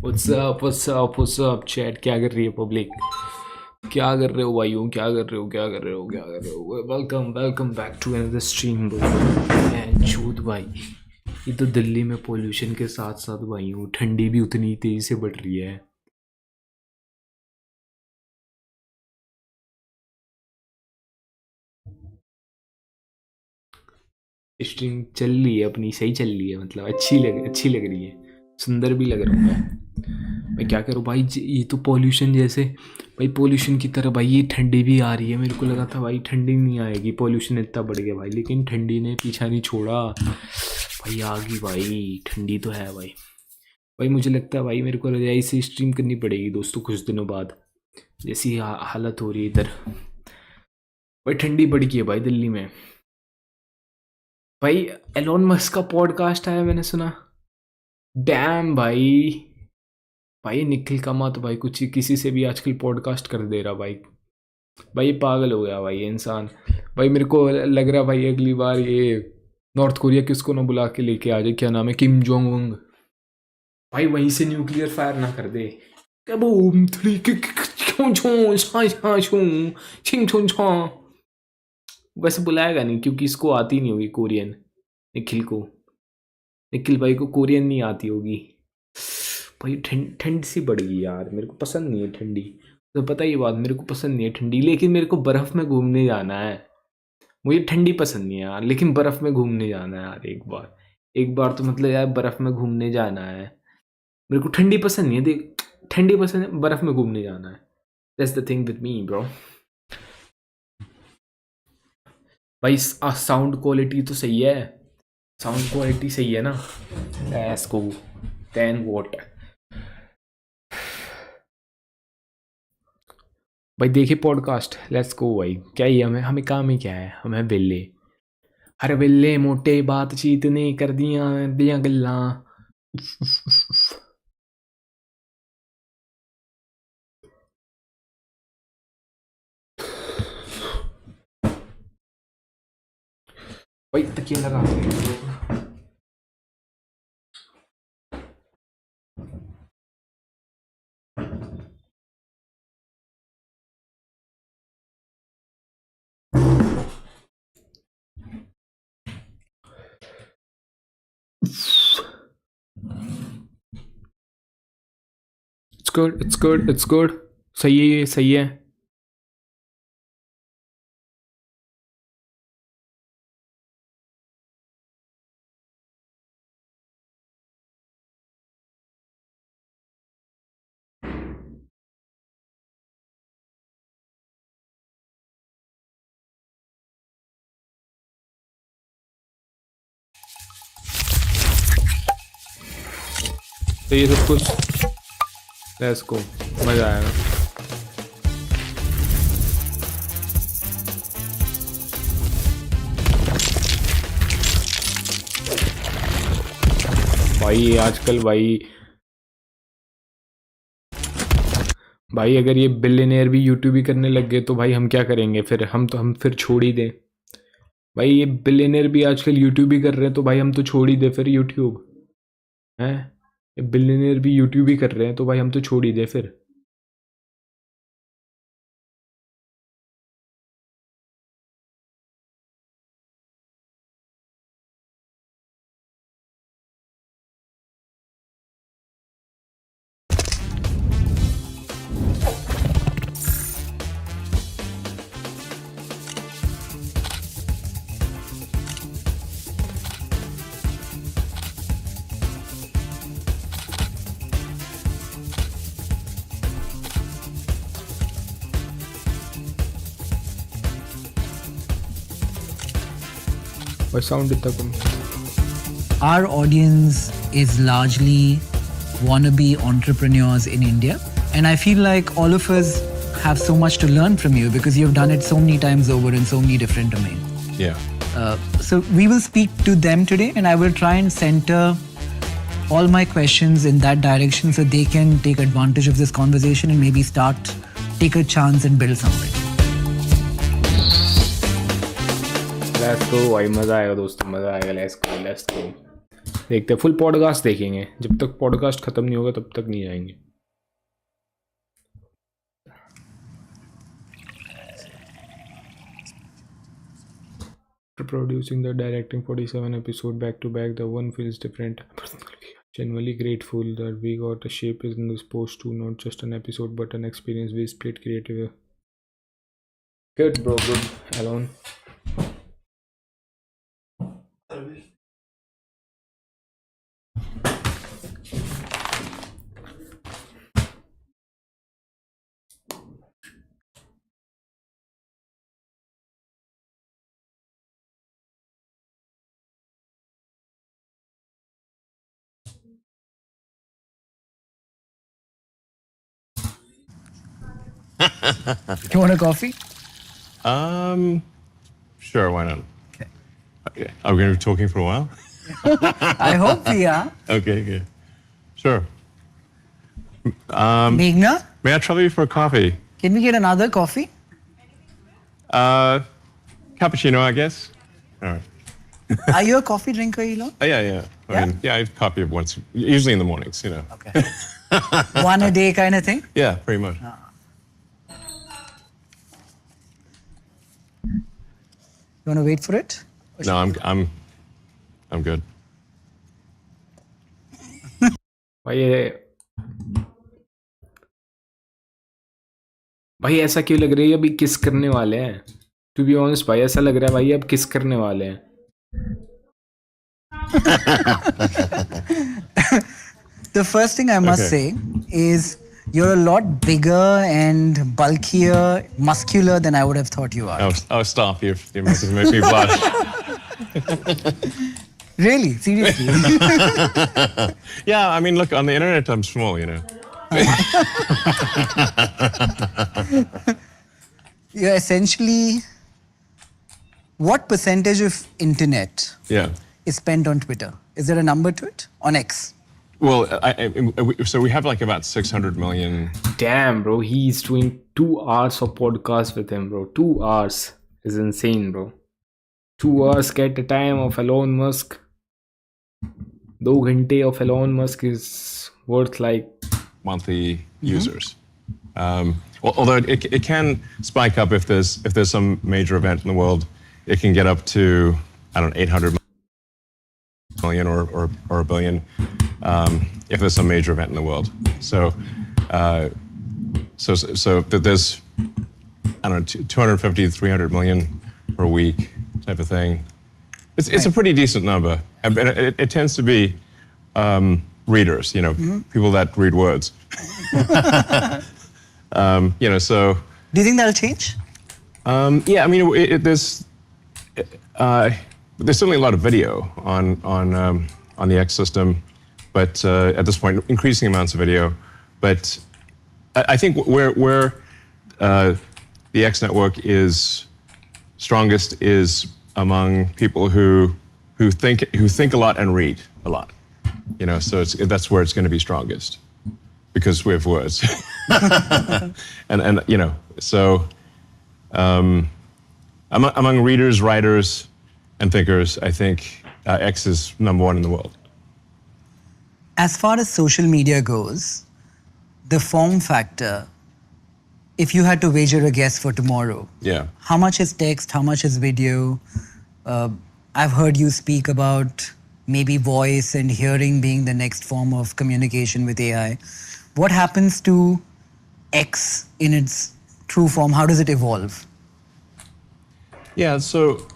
What's up chat? क्या कर रही है पब्लिक? क्या कर रहे हो भाइयों? क्या कर रहे हो? क्या कर रहे हो? क्या कर रहे हो? Welcome back to another stream and चूत भाई। ये तो दिल्ली में पोल्यूशन के साथ साथ भाइयों ठंडी भी उतनी तेजी से बढ़ रही है। स्ट्रीम चल रही है अपनी, सही चल रही है, मतलब अच्छी लग रही है, सुंदर भी लग रहा हूँ मैं क्या करूँ भाई? ये तो पॉल्यूशन जैसे भाई, पॉल्यूशन की तरह भाई ये ठंडी भी आ रही है। मेरे को लगा था भाई ठंडी नहीं आएगी, पॉल्यूशन इतना बढ़ गया भाई, लेकिन ठंडी ने पीछा नहीं छोड़ा भाई, आ गई भाई ठंडी तो है भाई। भाई मुझे लगता है भाई मेरे को रजाई से स्ट्रीम करनी पड़ेगी दोस्तों कुछ दिनों बाद, जैसी हालत हो रही है इधर। भाई ठंडी बढ़ गई है भाई दिल्ली में। भाई एलोन मस्क का पॉडकास्ट आया मैंने सुना। डैम भाई। भाई निखिल कमा तो भाई कुछ ही किसी से भी आजकल पॉडकास्ट कर दे रहा भाई। भाई पागल हो गया भाई ये इंसान। भाई मेरे को लग रहा भाई अगली बार ये नॉर्थ कोरिया किसको ना बुला के लेके आ जाए, क्या नाम है, किम जोंग उंग। भाई वहीं से न्यूक्लियर फायर ना कर दे। क्या बूम थ्री छो छो छा छा छो छिंग छो छा। वैसे बुलाएगा नहीं क्योंकि इसको आती नहीं होगी कोरियन, निखिल को। निखिल भाई को कोरियन नहीं आती होगी। भाई ठंड ठंड सी बढ़ गई यार, मेरे को पसंद नहीं है ठंडी। तो पता ही बात, मेरे को पसंद नहीं है ठंडी, लेकिन मेरे को बर्फ़ में घूमने जाना है। मुझे ठंडी पसंद नहीं है यार, लेकिन बर्फ़ में घूमने जाना है यार एक बार। एक बार तो मतलब यार बर्फ़ में घूमने जाना है। मेरे को ठंडी पसंद नहीं है, देख ठंडी पसंद है, बर्फ़ में घूमने जाना है। That's the thing with me bro. भाई साउंड क्वालिटी तो सही है, साउंड क्वालिटी सही है ना? इसको 10 वोट। भाई देखे पॉडकास्ट, लेट्स गो भाई। क्या ही हमें हमें काम ही क्या है, हमें वेले हर वेले मोटे बातचीत ने कर दियां गल्लां। भाई तकिया लगा के इट्स गुड। सही है, ये सही है। तो ये सब कुछ, लेट्स गो, मजा आएगा। भाई आजकल भाई, भाई अगर ये बिलियनियर भी यूट्यूब ही करने लग गए तो भाई हम क्या करेंगे फिर? हम फिर छोड़ ही दें। भाई ये बिलियनियर भी आजकल यूट्यूब ही कर रहे हैं तो भाई हम तो छोड़ ही दे फिर यूट्यूब। हैं? ये बिलियनियर भी यूट्यूब ही कर रहे हैं तो भाई हम तो छोड़ ही दे फिर। भाई साउंड इतना कम. Our audience is largely wannabe entrepreneurs in India. And I feel like all of us have so much to learn from you because you've done it so many times over in so many different domains. Yeah. So we will speak to them today, and I will try and center all my questions in that direction so they can take advantage of this conversation and maybe take a chance and build something. Let's go भाई, मज़ा आएगा दोस्तों, मज़ा आएगा. Let's go. देखते हैं, full podcast देखेंगे. जब तक पॉडकास्ट ख़त्म नहीं होगा तब तक नहीं जाएंगे. Producing the directing 47 episode back to back, the one feels different. Genuinely grateful that we got a shape in this post too, not just an episode but an experience. We split creative. Good bro, good. Elon. You want a coffee? Sure, why not? Okay. Are we going to be talking for a while? I hope we are. Okay, good. Sure. Meghna, May I trouble you for a coffee? can we get another coffee? Cappuccino, I guess. All right. Are you a coffee drinker, Elon? Yeah. I mean, I have coffee once, usually in the mornings, you know. Okay. One a day kind of thing? Yeah, pretty much. You want to wait for it? No, I'm good. भाई ऐसा क्यों लग रही है अभी किस करने वाले हैं? टू बी ऑनेस्ट भाई ऐसा लग रहा है भाई अब किस करने वाले हैं. The first thing I must say is you're a lot bigger and bulkier, muscular than I would have thought you are. Oh, stop. You're making me blush. Really? Seriously? Yeah, I mean, look, on the internet, I'm small, you know. You're essentially... What percentage of internet is spent on Twitter? Is there a number to it? On X? Well, so we have like about 600 million. Damn, bro. He's doing 2 hours of podcast with him, bro. 2 hours is insane, bro. 2 hours get the time of Elon Musk. 2 घंटे of Elon Musk is worth like monthly users. Although it can spike up if there's some major event in the world. It can get up to, I don't know, 800 million or a billion if there's some major event in the world. So there's, I don't know, 250 to 300 million per week type of thing. It's a pretty decent number. And it tends to be readers, you know, people that read words. You know, so. Do you think that'll change? Yeah, I mean, there's certainly a lot of video on the X system, but at this point, increasing amounts of video. But I think where the X network is strongest is among people who think a lot and read a lot. You know, so that's where it's going to be strongest because we have words. and you know, so among readers, writers, and thinkers, I think X is #1 in the world. As far as social media goes, the form factor, if you had to wager a guess for tomorrow, how much is text, how much is video? I've heard you speak about maybe voice and hearing being the next form of communication with AI. What happens to X in its true form? How does it evolve? Yeah, so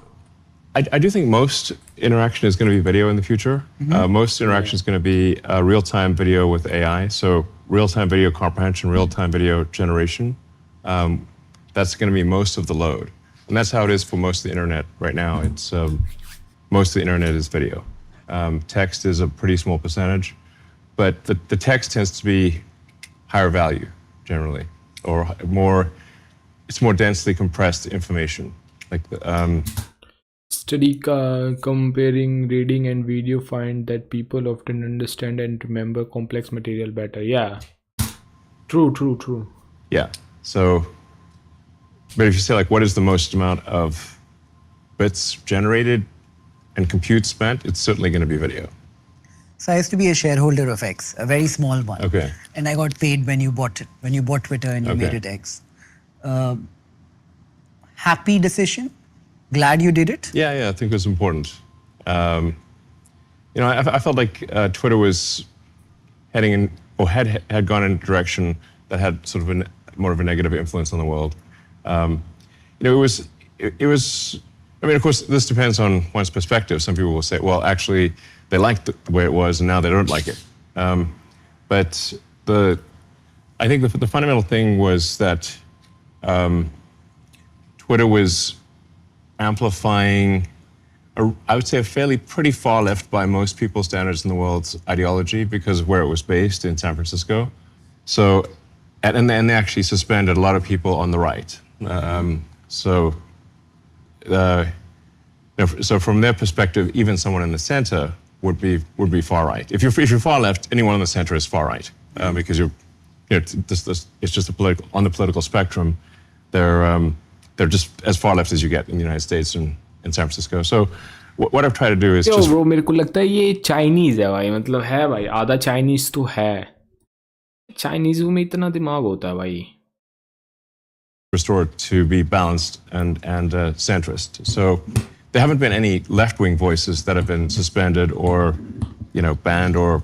I do think most interaction is going to be video in the future. Most interaction is going to be real-time video with AI. So real-time video comprehension, real-time video generation. That's going to be most of the load. And that's how it is for most of the internet right now. It's most of the internet is video. Text is a pretty small percentage, but the text tends to be higher value generally, or it's more densely compressed information. Like Study comparing reading and video find that people often understand and remember complex material better. Yeah, true. Yeah. So, but if you say like, what is the most amount of bits generated and compute spent, it's certainly going to be video. So I used to be a shareholder of X, a very small one. Okay. And I got paid when you bought it, when you bought Twitter and you made it X. Happy decision? Glad you did it? Yeah, I think it was important. I felt like Twitter was heading in, or had gone in a direction that had sort of more of a negative influence on the world. It was. I mean, of course, this depends on one's perspective. Some people will say, well, actually, they liked the way it was, and now they don't like it. But I think the fundamental thing was that Twitter was amplifying, I would say, a pretty far left by most people's standards in the world's ideology because of where it was based in San Francisco. So, and they actually suspended a lot of people on the right. So from their perspective, even someone in the center would be far right. If you're far left, anyone in the center is far right because it's just on the political spectrum. They're just as far left as you get in the United States and in San Francisco. So what I've tried to do is just bro, मेरे को लगता है ये Chinese है भाई, मतलब है भाई, आधा चाइनीज तो है. चाइनीज़ों में इतना दिमाग होता है भाई. Restored to be balanced and centrist. So there haven't been any left-wing voices that have been suspended or banned or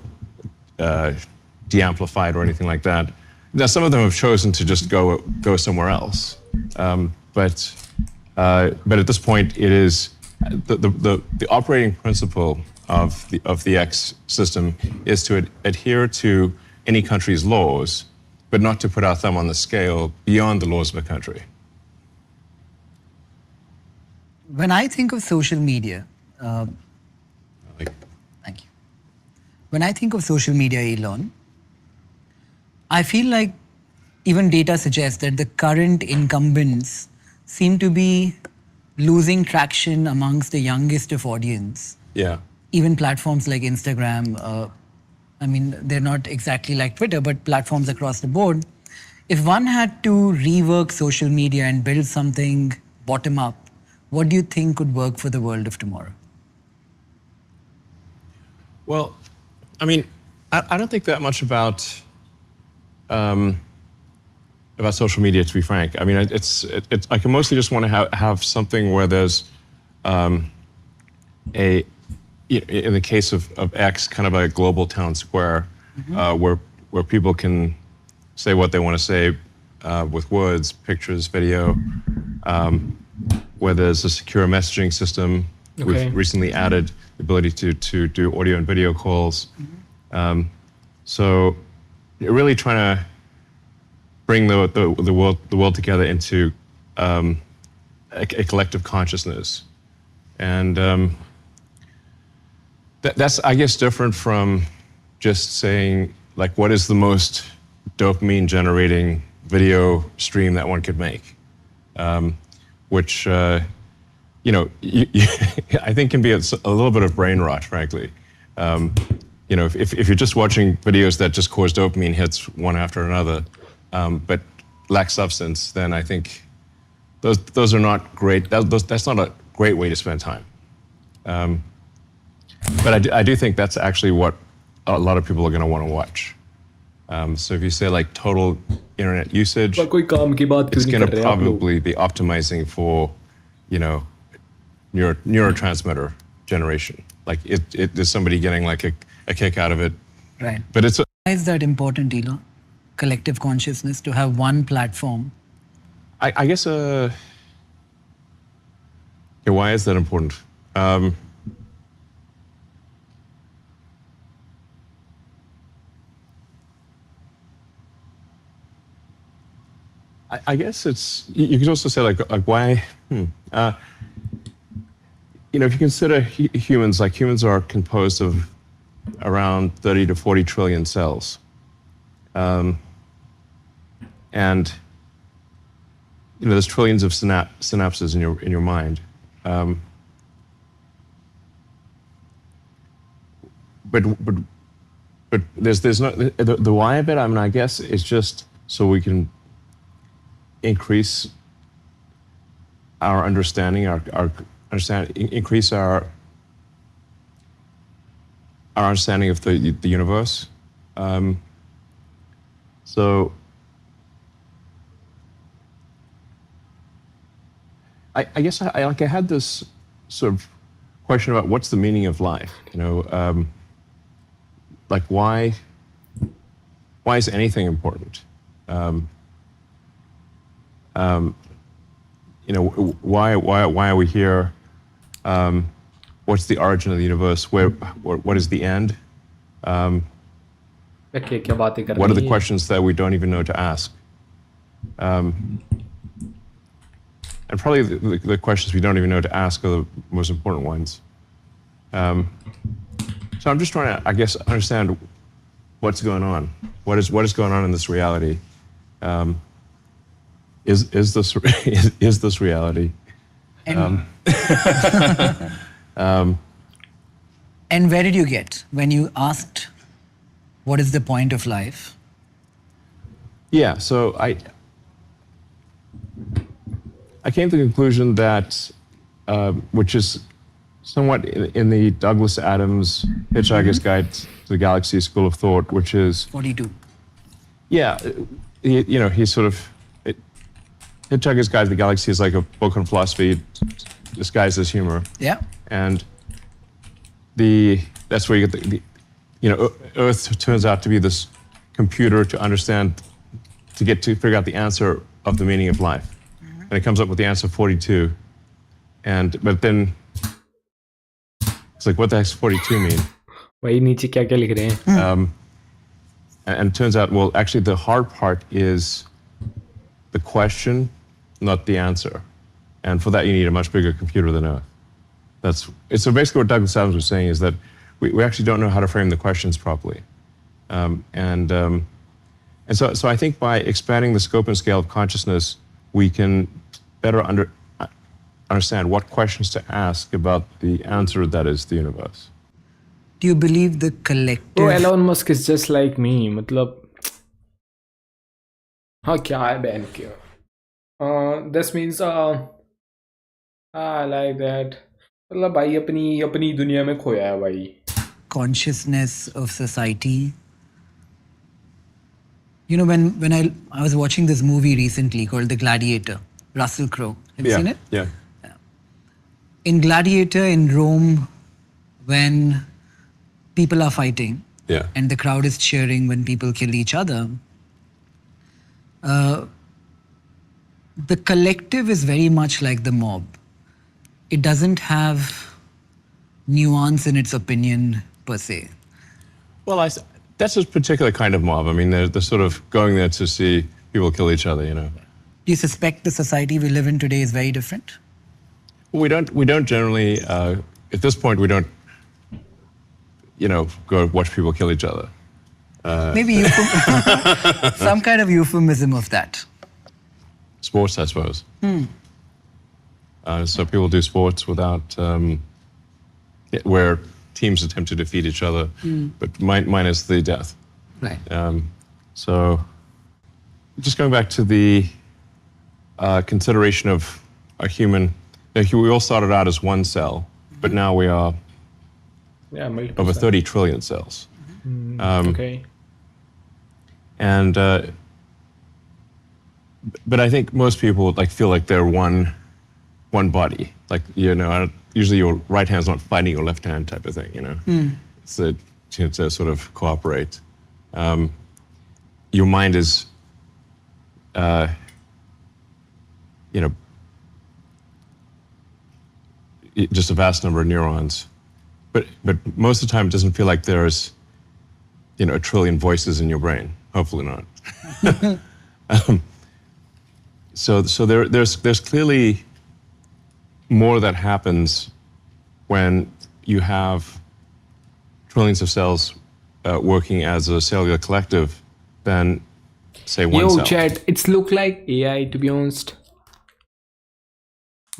de-amplified or anything like that. Now some of them have chosen to just go somewhere else. But at this point, it is the operating principle of the X system is to adhere to any country's laws, but not to put our thumb on the scale beyond the laws of a country. When I think of social media, thank you. When I think of social media, Elon, I feel like even data suggests that the current incumbents seem to be losing traction amongst the youngest of audience. Yeah. Even platforms like Instagram, I mean, they're not exactly like Twitter, but platforms across the board. If one had to rework social media and build something bottom up, what do you think would work for the world of tomorrow? Well, I mean, I don't think that much about social media, to be frank. I mean, I can mostly just want to have something where there's in the case of X, kind of a global town square, where people can say what they want to say with words, pictures, video, where there's a secure messaging system. Okay. We've recently added the ability to do audio and video calls. So you're really trying to bring the world together into a collective consciousness. And that's, I guess, different from just saying, like, what is the most dopamine generating video stream that one could make, which I think can be a little bit of brain rot, frankly. If you're just watching videos that just cause dopamine hits one after another, but lack substance, then I think those are not great. That's not a great way to spend time. But I do think that's actually what a lot of people are going to want to watch. So if you say like total internet usage, it's going to probably be optimizing for, neurotransmitter generation. Like there's somebody getting like a kick out of it. Right. But why is that important, Elon? Collective consciousness, to have one platform. I guess. Why is that important? I guess it's, you could also say like why, if you consider humans, like humans are composed of around 30 to 40 trillion cells. And there's trillions of synapses in your mind. But there's not the why of it. I mean, I guess it's just so we can increase our understanding, increase our understanding of the universe. So I guess I had this sort of question about what's the meaning of life. Like why is anything important? Why are we here? What's the origin of the universe? What is the end? What are the questions that we don't even know to ask? And probably the questions we don't even know to ask are the most important ones. So I'm just trying to, I guess, understand what's going on. What is going on in this reality? Is this reality? And, and where did you get when you asked, what is the point of life? Yeah, so I came to the conclusion that, which is somewhat in the Douglas Adams Hitchhiker's Guide to the Galaxy school of thought, which is 42. Yeah, he's sort of Hitchhiker's Guide to the Galaxy is like a book on philosophy disguised as humor. Yeah. And that's where you get Earth turns out to be this computer to figure out the answer of the meaning of life. And it comes up with the answer 42. But then it's like, what the heck's 42 mean? And it turns out, well, actually the hard part is the question, not the answer. And for that, you need a much bigger computer than Earth. So basically what Douglas Adams was saying is that we actually don't know how to frame the questions properly. And so I think by expanding the scope and scale of consciousness, we can better understand what questions to ask about the answer that is the universe. Do you believe the collective... Bro, Elon Musk is just like me. मतलब हाँ क्या है बहन क्या? This means I like that. मतलब भाई अपनी दुनिया में खोया है भाई. Consciousness of society. When I was watching this movie recently called The Gladiator, Russell Crowe. Have you seen it? Yeah. In Gladiator in Rome, when people are fighting and the crowd is cheering when people kill each other, the collective is very much like the mob. It doesn't have nuance in its opinion per se. Well, that's a particular kind of mob. I mean, they're sort of going there to see people kill each other, Do you suspect the society we live in today is very different? We don't generally, at this point, we don't, go watch people kill each other. Maybe some kind of euphemism of that. Sports, I suppose. So people do sports without, where teams attempt to defeat each other, but minus the death. Right. So just going back to the consideration of a human, we all started out as one cell, but now we are over 30 trillion cells. Okay. And but I think most people feel like they're one body. Usually your right hand's not fighting your left hand type of thing. It's to sort of cooperate. Your mind is, just a vast number of neurons. But most of the time, it doesn't feel like there's, a trillion voices in your brain. Hopefully not. So there's clearly more that happens when you have trillions of cells working as a cellular collective than, say, one Yo, cell. chat, it's look like AI, to be honest.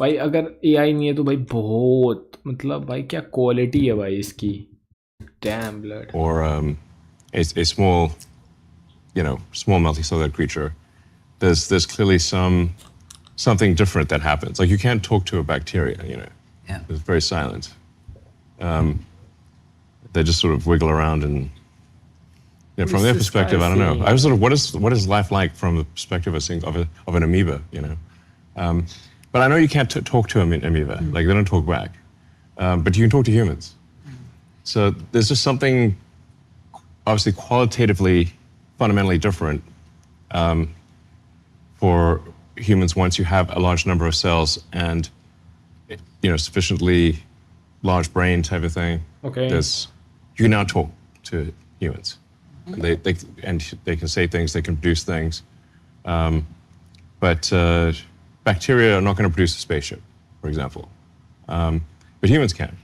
भाई अगर AI नहीं है तो भाई बहुत मतलब भाई क्या क्वालिटी है भाई इसकी. Damn blood. Or a small, small multicellular creature. There's clearly something different that happens. Like you can't talk to a bacteria, Yeah. It's very silent. They just sort of wiggle around and, from their perspective, I don't know. I was sort of, what is life like from the perspective of an amoeba, But I know you can't talk to an amoeba. Like they don't talk back. But you can talk to humans. So there's just something obviously qualitatively, fundamentally different for humans once you have a large number of cells and, sufficiently large brain type of thing. Okay. You can now talk to humans. They can say things, they can produce things. But bacteria are not going to produce a spaceship, for example. But humans can.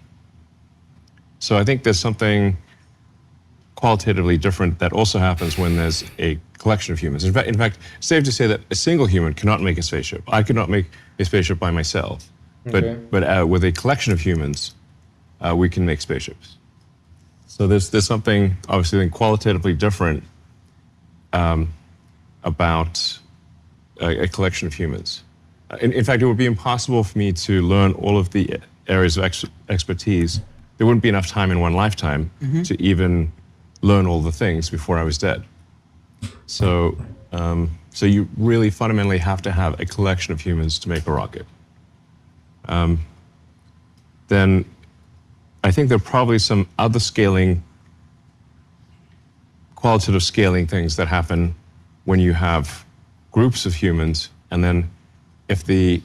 So I think there's something qualitatively different that also happens when there's a collection of humans. In fact, it's safe to say that a single human cannot make a spaceship. I could not make a spaceship by myself. Okay. But with a collection of humans, we can make spaceships. So there's something obviously qualitatively different about a collection of humans. In fact, it would be impossible for me to learn all of the areas of expertise. There wouldn't be enough time in one lifetime to even learn all the things before I was dead. So you really fundamentally have to have a collection of humans to make a rocket. Then I think there are probably some other qualitative scaling things that happen when you have groups of humans, and then if the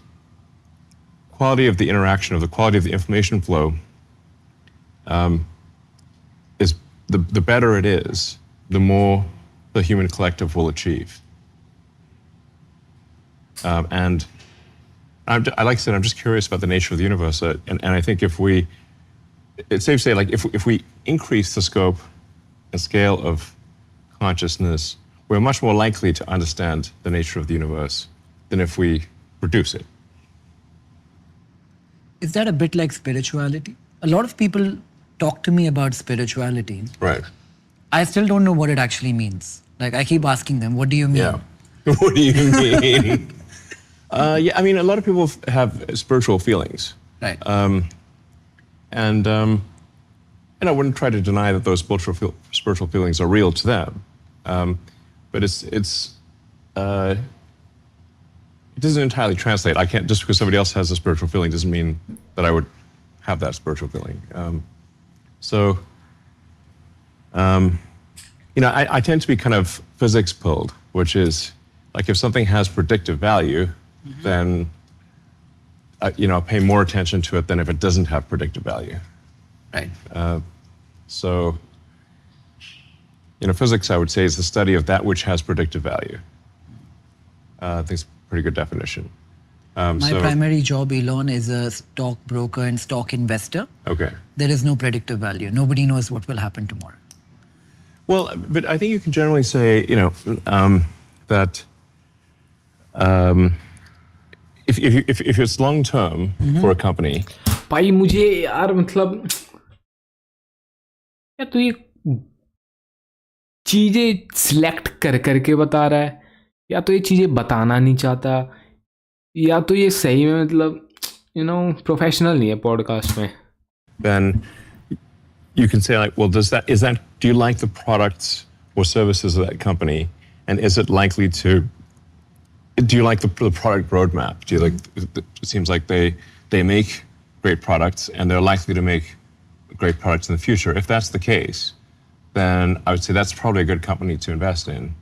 quality of the interaction, or the quality of the information flow is the better it is, the more the human collective will achieve. And like I said, I'm just curious about the nature of the universe, and I think it's safe to say, like if we increase the scope and scale of consciousness, we're much more likely to understand the nature of the universe than if we reduce it. Is that a bit like spirituality? A lot of people talk to me about spirituality. Right. I still don't know what it actually means. Like I keep asking them, what do you mean? Yeah. What do you mean? Yeah, I mean, a lot of people have spiritual feelings. Right. And I wouldn't try to deny that those spiritual feelings are real to them. But it doesn't entirely translate. I can't, just because somebody else has a spiritual feeling doesn't mean that I would have that spiritual feeling. I tend to be kind of physics pulled, which is like if something has predictive value, then I'll pay more attention to it than if it doesn't have predictive value. Right. Physics, I would say, is the study of that which has predictive value. I think it's a pretty good definition. My primary job, Elon, is a stock broker and stock investor. Okay. There is no predictive value. Nobody knows what will happen tomorrow. Well, but I think you can generally say, that if it's long term for a company. भाई मुझे यार मतलब या तो ये चीजें select करके बता रहा है, या तो ये चीजें बताना नहीं चाहता, या तो ये सही में मतलब प्रोफेशनल नहीं है पॉडकास्ट में. Then you can say like, well, do you like the products or services of that company, and is it likely to? Do you like the product roadmap? Do you like? It seems like they make great products, and they're likely to make great products in the future. If that's the case, then I would say that's probably a good company to invest in.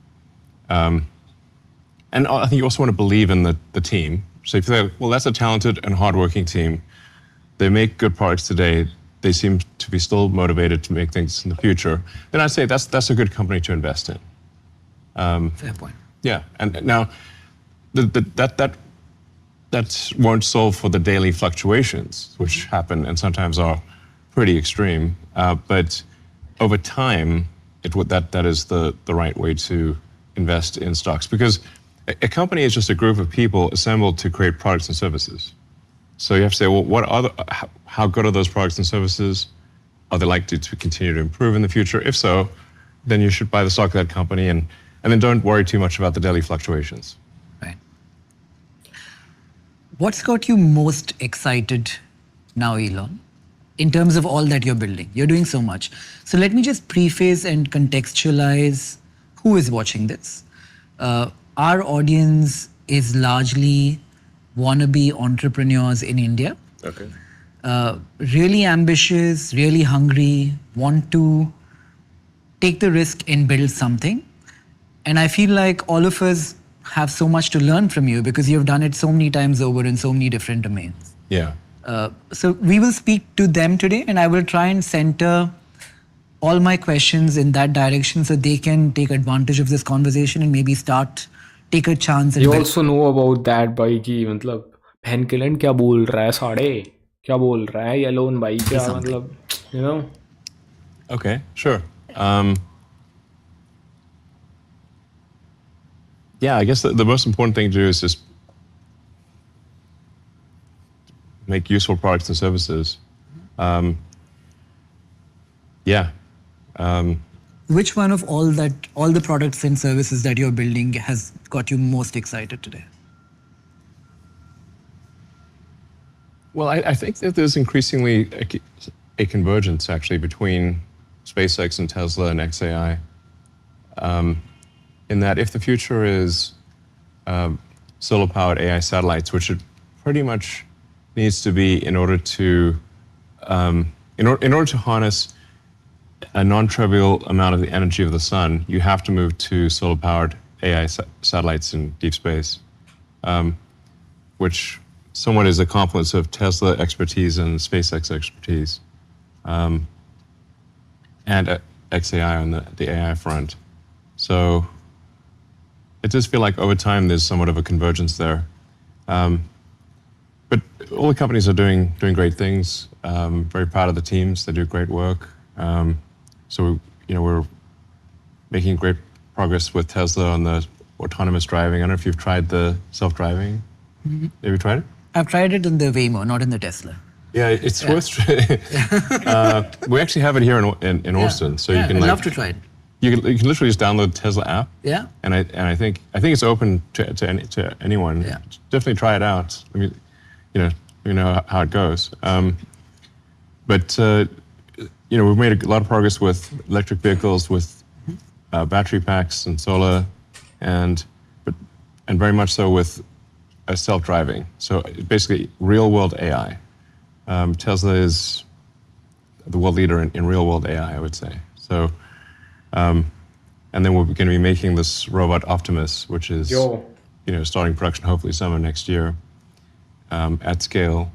And I think you also want to believe in the team. So if you say, well, that's a talented and hardworking team. They make good products today. They seem to be still motivated to make things in the future. Then I'd say that's a good company to invest in. Fair point. Yeah, and now that that won't solve for the daily fluctuations, which happen and sometimes are pretty extreme. But over time, that is the right way to invest in stocks, because a company is just a group of people assembled to create products and services. So you have to say, well, how good are those products and services? Are they likely to continue to improve in the future? If so, then you should buy the stock of that company, and then don't worry too much about the daily fluctuations. Right. What's got you most excited now, Elon, in terms of all that you're building? You're doing so much. So let me just preface and contextualize who is watching this. Our audience is largely wannabe entrepreneurs in India. Okay. Really ambitious, really hungry, want to take the risk and build something. And I feel like all of us have so much to learn from you because you've done it so many times over in so many different domains. Yeah. So we will speak to them today, and I will try and center all my questions in that direction so they can take advantage of this conversation and maybe take a chance. You also know about that भाई कि मतलब पेनकिलन क्या बोल रहा है साढ़े क्या बोल रहा है Elon भाई क्या मतलब you know. Okay, sure. Yeah, I guess the most important thing to do is just make useful products and services. Yeah. Which one of all the products and services that you're building has got you most excited today? Well, I think that there's increasingly a convergence actually between SpaceX and Tesla and XAI. In that if the future is solar-powered AI satellites, which it pretty much needs to be in order to harness a non-trivial amount of the energy of the sun, you have to move to solar-powered AI satellites in deep space, which somewhat is a confluence of Tesla expertise and SpaceX expertise, and XAI on the AI front. So it does feel like over time there's somewhat of a convergence there. But all the companies are doing great things. Very proud of the teams. They do great work. So we're making great progress with Tesla on the autonomous driving. I don't know if you've tried the self-driving. Mm-hmm. Have you tried it? I've tried it in the Waymo, not in the Tesla. Yeah, it's worth trying. We actually have it here in Austin, so you can. I'd love to try it. You can literally just download the Tesla app. Yeah. And I think it's open to anyone. Yeah. Definitely try it out. I mean, let me know how it goes. But we've made a lot of progress with electric vehicles, with battery packs and solar, and very much so with self-driving. So basically, real-world AI. Tesla is the world leader in real-world AI, I would say. So, and then we're going to be making this robot Optimus, which is starting production hopefully summer next year, at scale.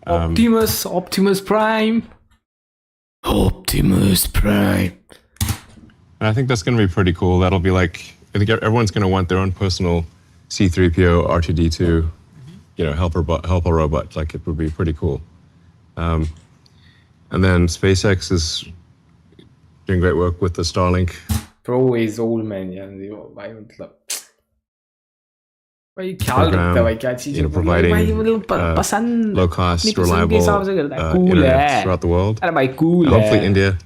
Optimus Prime. Optimus Prime. And I think that's going to be pretty cool. That'll be like, I think everyone's going to want their own personal C-3PO, R2-D2, helper robot. Like, it would be pretty cool. And then SpaceX is doing great work with the Starlink. Bro is old man, भाई ख्याल रखता है भाई क्या चीज़ है भाई मतलब पसंद low cost, reliable cool internet throughout the world. अरे भाई cool Hopefully है. India.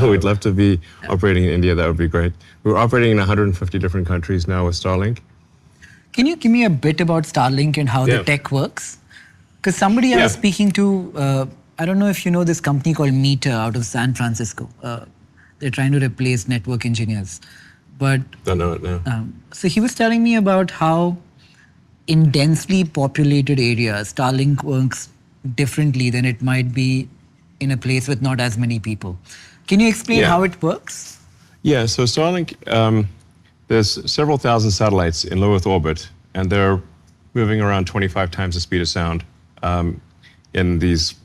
We'd love to be operating in India. That would be great. We're operating in 150 different countries now with Starlink. Can you give me a bit about Starlink and how the tech works? Because somebody I was speaking to, I don't know if you know this company called Meter out of San Francisco. They're trying to replace network engineers. But don't know it now. So he was telling me about how in densely populated areas, Starlink works differently than it might be in a place with not as many people. Can you explain how it works? Yeah, so Starlink, there's several thousand satellites in low Earth orbit, and they're moving around 25 times the speed of sound in these,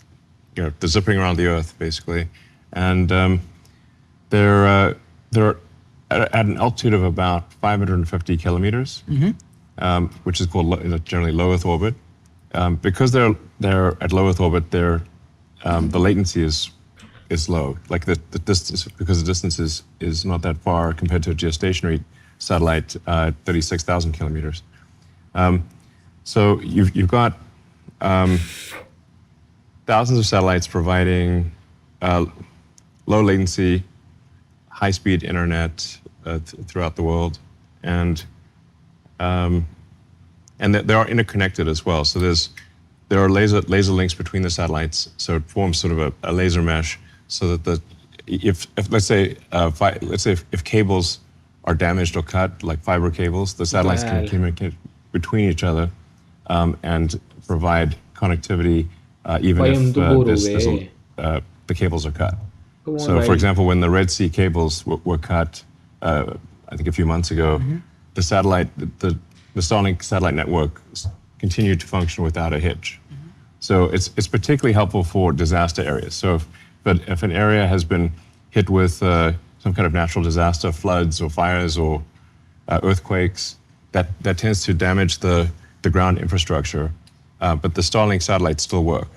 they're zipping around the Earth, basically. And they're at an altitude of about 550 kilometers. Mm-hmm. which is called generally low Earth orbit. Because they're at low Earth orbit, the latency is low. Like the distance, because the distance is not that far compared to a geostationary satellite, 36,000 kilometers. So you've got thousands of satellites providing low latency, high-speed internet throughout the world, and they are interconnected as well. So there are laser links between the satellites, so it forms sort of a laser mesh, so that if let's say if cables are damaged or cut, like fiber cables, the satellites can communicate between each other and provide connectivity even if the cables are cut. So, for example, when the Red Sea cables were cut, I think a few months ago, the Starlink satellite network continued to function without a hitch. So it's particularly helpful for disaster areas. So if an area has been hit with some kind of natural disaster, floods or fires or earthquakes, that tends to damage the ground infrastructure, but the Starlink satellites still work.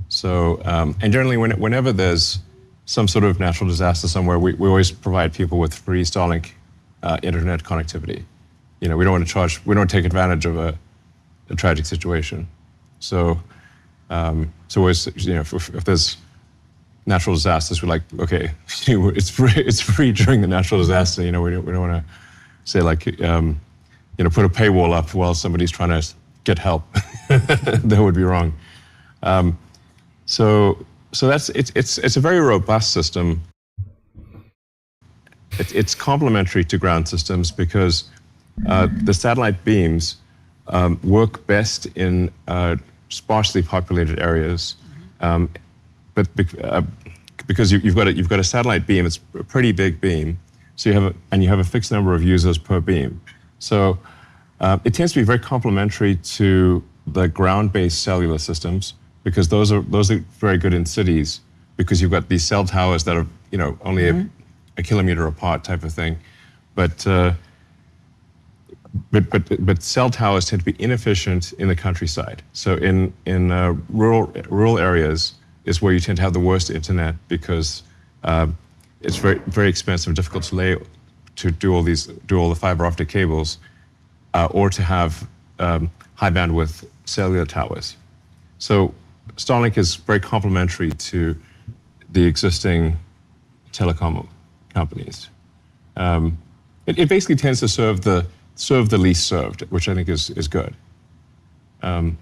So, and generally whenever there's some sort of natural disaster somewhere, we always provide people with free Starlink internet connectivity. We don't want to charge, we don't take advantage of a tragic situation. So, if there's natural disasters, we're like, okay, it's free during the natural disaster. We don't want to say like, put a paywall up while somebody's trying to get help. That would be wrong. So it's a very robust system. It's complementary to ground systems because the satellite beams work best in sparsely populated areas, but because you've got a satellite beam, it's a pretty big beam, so you have a fixed number of users per beam. So it tends to be very complementary to the ground-based cellular systems, because those are very good in cities, because you've got these cell towers that are only a kilometer apart type of thing, but cell towers tend to be inefficient in the countryside. So in rural areas is where you tend to have the worst internet, because it's very very expensive, difficult to do all the fiber optic cables, or to have high bandwidth cellular towers. So Starlink is very complementary to the existing telecom companies. It basically tends to serve the least served, which I think is good. Will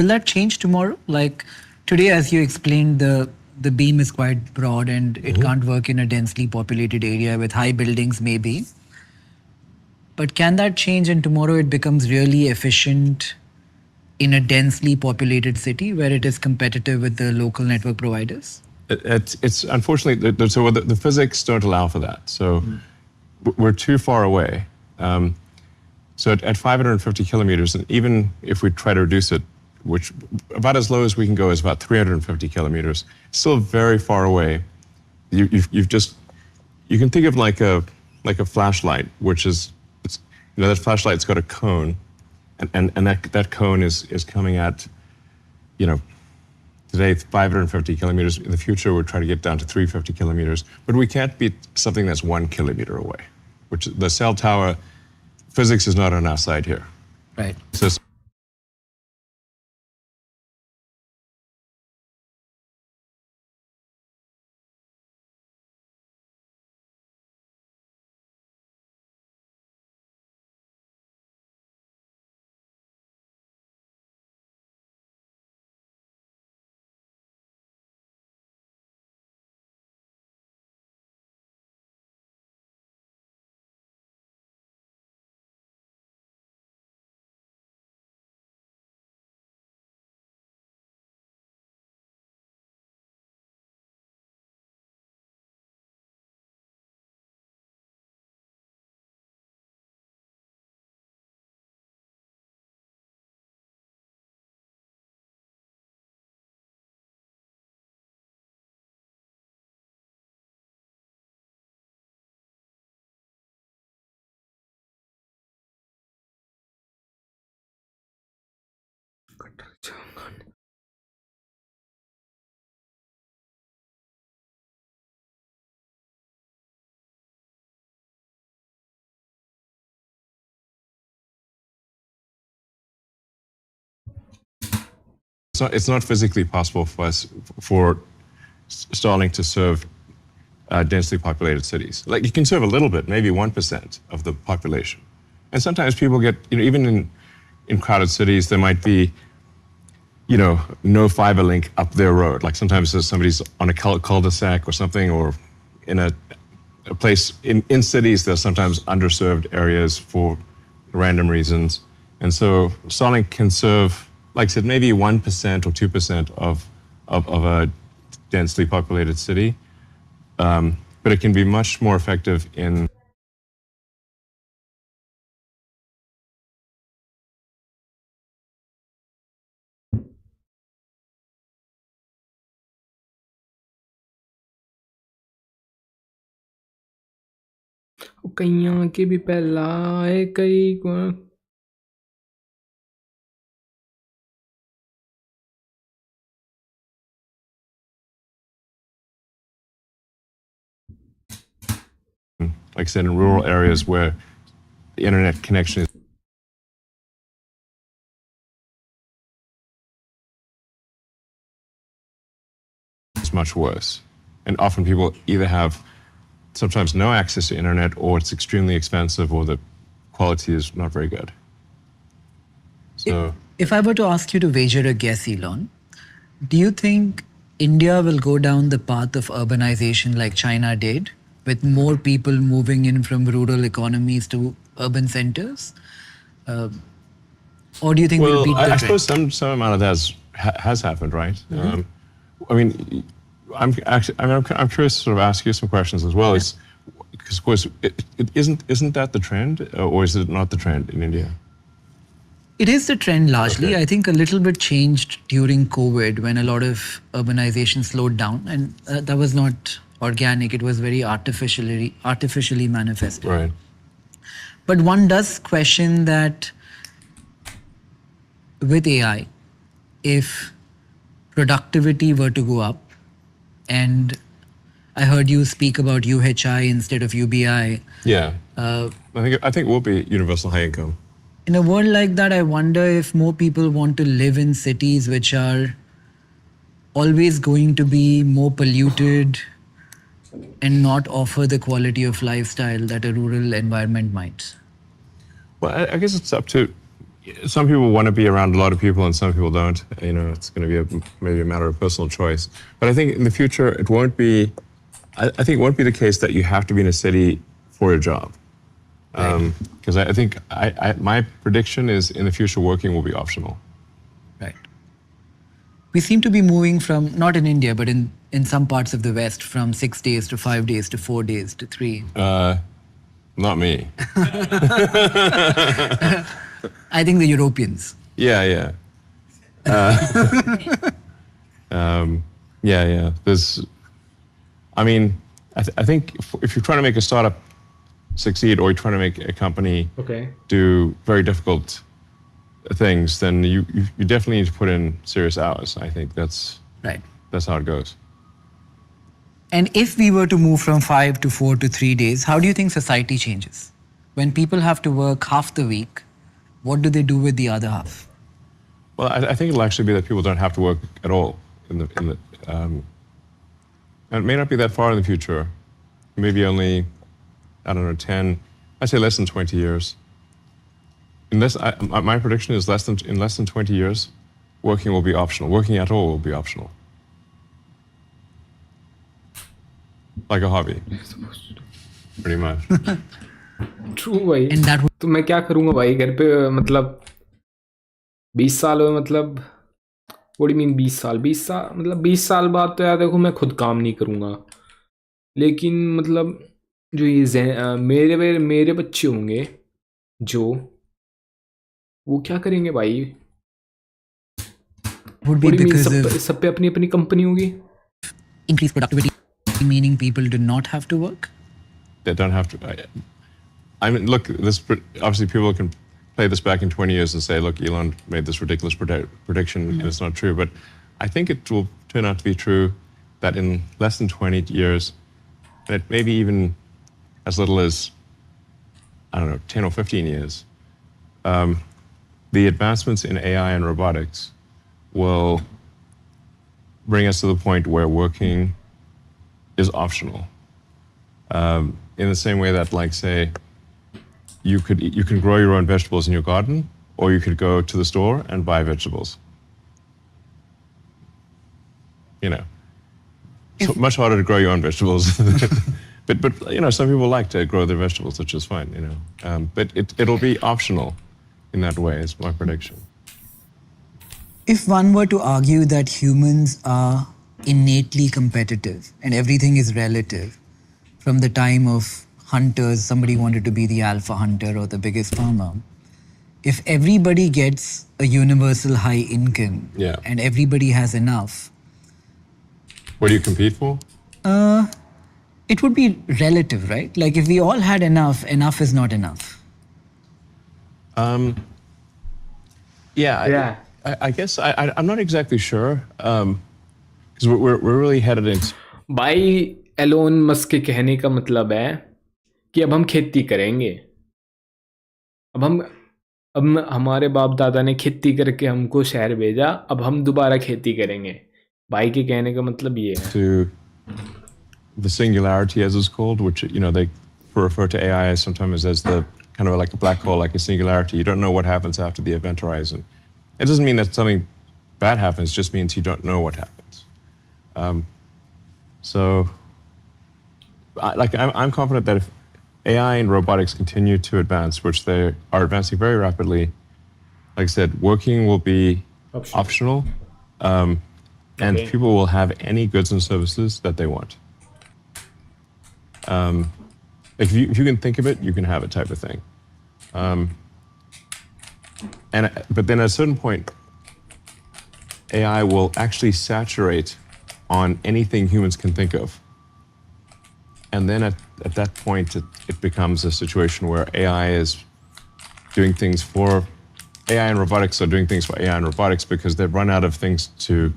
that change tomorrow? Like today, as you explained, the beam is quite broad and it can't work in a densely populated area with high buildings maybe. But can that change and tomorrow it becomes really efficient in a densely populated city where it is competitive with the local network providers? It's unfortunately, the physics don't allow for that. So we're too far away. So at 550 kilometers, and even if we try to reduce it, which about as low as we can go is about 350 kilometers, still very far away. You can think of like a flashlight, which is, that flashlight's got a cone, and that cone is coming at, today 550 kilometers. In the future, we're trying to get down to 350 kilometers, but we can't beat something that's 1 kilometer away, which the cell tower physics is not on our side here. Right. So It's not physically possible for us, for Starlink to serve densely populated cities. Like, you can serve a little bit, maybe 1% of the population. And sometimes people get, even in crowded cities, there might be, no fiber link up their road. Like, sometimes there's somebody's on a cul-de-sac or something, or in a place, in cities, there's sometimes underserved areas for random reasons. And so Starlink can serve, like I said, maybe 1% or 2% of a densely populated city. But it can be much more effective in कईयां के भी पहला है कई को like I said, in rural areas where the internet connection is much worse. And often people either have sometimes no access to internet, or it's extremely expensive, or the quality is not very good. So, if I were to ask you to wager a guess, Elon, do you think India will go down the path of urbanization like China did, with more people moving in from rural economies to urban centers? Or do you think we'll beat the trend? I suppose some amount of that has happened, right? I mean, I'm curious to sort of ask you some questions as well. Because of course, isn't that the trend, or is it not the trend in India? It is the trend largely. Okay. I think a little bit changed during COVID when a lot of urbanization slowed down, and that was not organic. It was very artificially manifested. Right. But one does question that with AI, if productivity were to go up, and I heard you speak about UHI instead of UBI. Yeah. I think it will be universal high income. In a world like that, I wonder if more people want to live in cities which are always going to be more polluted and not offer the quality of lifestyle that a rural environment might. Well, I guess it's up to, some people want to be around a lot of people and some people don't. It's going to be maybe a matter of personal choice. But I think in the future, it won't be, I think it won't be the case that you have to be in a city for a job. Because I think my prediction is in the future, working will be optional. Right. We seem to be moving from, not in India, but in some parts of the West, from 6 days to 5 days to 4 days to 3. Not me. I think the Europeans. Yeah. Yeah. I think if you're trying to make a startup succeed, or you're trying to make a company do very difficult things, then you definitely need to put in serious hours. I think that's how it goes. And if we were to move from 5 to 4 to 3 days, how do you think society changes? When people have to work half the week, what do they do with the other half? Well, I think it'll actually be that people don't have to work at all and it may not be that far in the future. Maybe only, 10, I'd say less than 20 years. My prediction is in less than 20 years, working will be optional. Working at all will be optional. Like a hobby, pretty much. True भाई. And that तो मैं क्या करूँगा भाई घर पे, मतलब 20 साल में, मतलब what do you mean 20 साल मतलब 20 साल बाद तो यार देखो मैं खुद काम नहीं करूँगा, लेकिन मतलब जो ये मेरे बच्चे होंगे जो, वो क्या करेंगे भाई? would be because of सब पे अपनी अपनी कंपनी होगी. Increased productivity, meaning people do not have to work? They don't have to. I mean, look, obviously people can play this back in 20 years and say, look, Elon made this ridiculous prediction and it's not true. But I think it will turn out to be true that in less than 20 years, and it maybe even as little as, I don't know, 10 or 15 years, the advancements in AI and robotics will bring us to the point where working is optional. In the same way that, like, say, you can grow your own vegetables in your garden, or you could go to the store and buy vegetables. You know, so much harder to grow your own vegetables. but you know, some people like to grow their vegetables, which is fine. You know, but it'll be optional in that way. Is my prediction. If one were to argue that humans are innately competitive and everything is relative, from the time of hunters, somebody wanted to be the alpha hunter or the biggest farmer. If everybody gets a universal high income and everybody has enough, what do you compete for? it would be relative, right? Like if we all had enough, enough is not enough. Yeah. I guess I'm not exactly sure because we're really headed into. भाई Elon Musk के कहने का मतलब है कि अब हम खेती करेंगे। अब हमारे बाप दादा ने खेती करके हमको शहर भेजा, अब हम दोबारा खेती करेंगे। भाई के कहने का मतलब ये है। To the singularity, as it's called, which, you know, they refer to AI sometimes as the kind of like a black hole, like a singularity. You don't know what happens after the event horizon. It doesn't mean that something bad happens, it just means you don't know what happens. So I'm confident that if AI and robotics continue to advance, which they are advancing very rapidly, like I said, working will be optional, and people will have any goods and services that they want. If you can think of it, you can have it, type of thing. But then at a certain point, AI will actually saturate on anything humans can think of. And then at that point, it becomes a situation where AI is doing things for AI and robotics are doing things for AI and robotics because they've run out of things to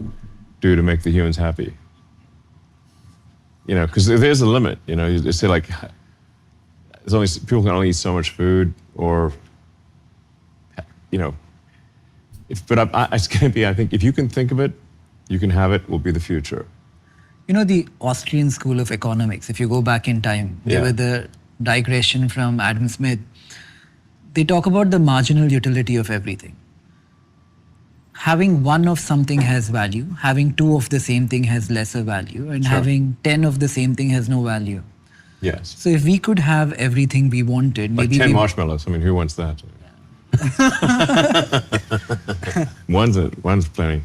do to make the humans happy. You know, because there's a limit. You know, you say like, there's only people can only eat so much food, or you know. But it's going to be. I think if you can think of it, you can have it. Will be the future. You know, the Austrian School of Economics, if you go back in time, they were the digression from Adam Smith. They talk about the marginal utility of everything. Having one of something has value, having two of the same thing has lesser value, and having 10 of the same thing has no value. Yes. So if we could have everything we wanted, like maybe 10 marshmallows. I mean, who wants that? One's plenty.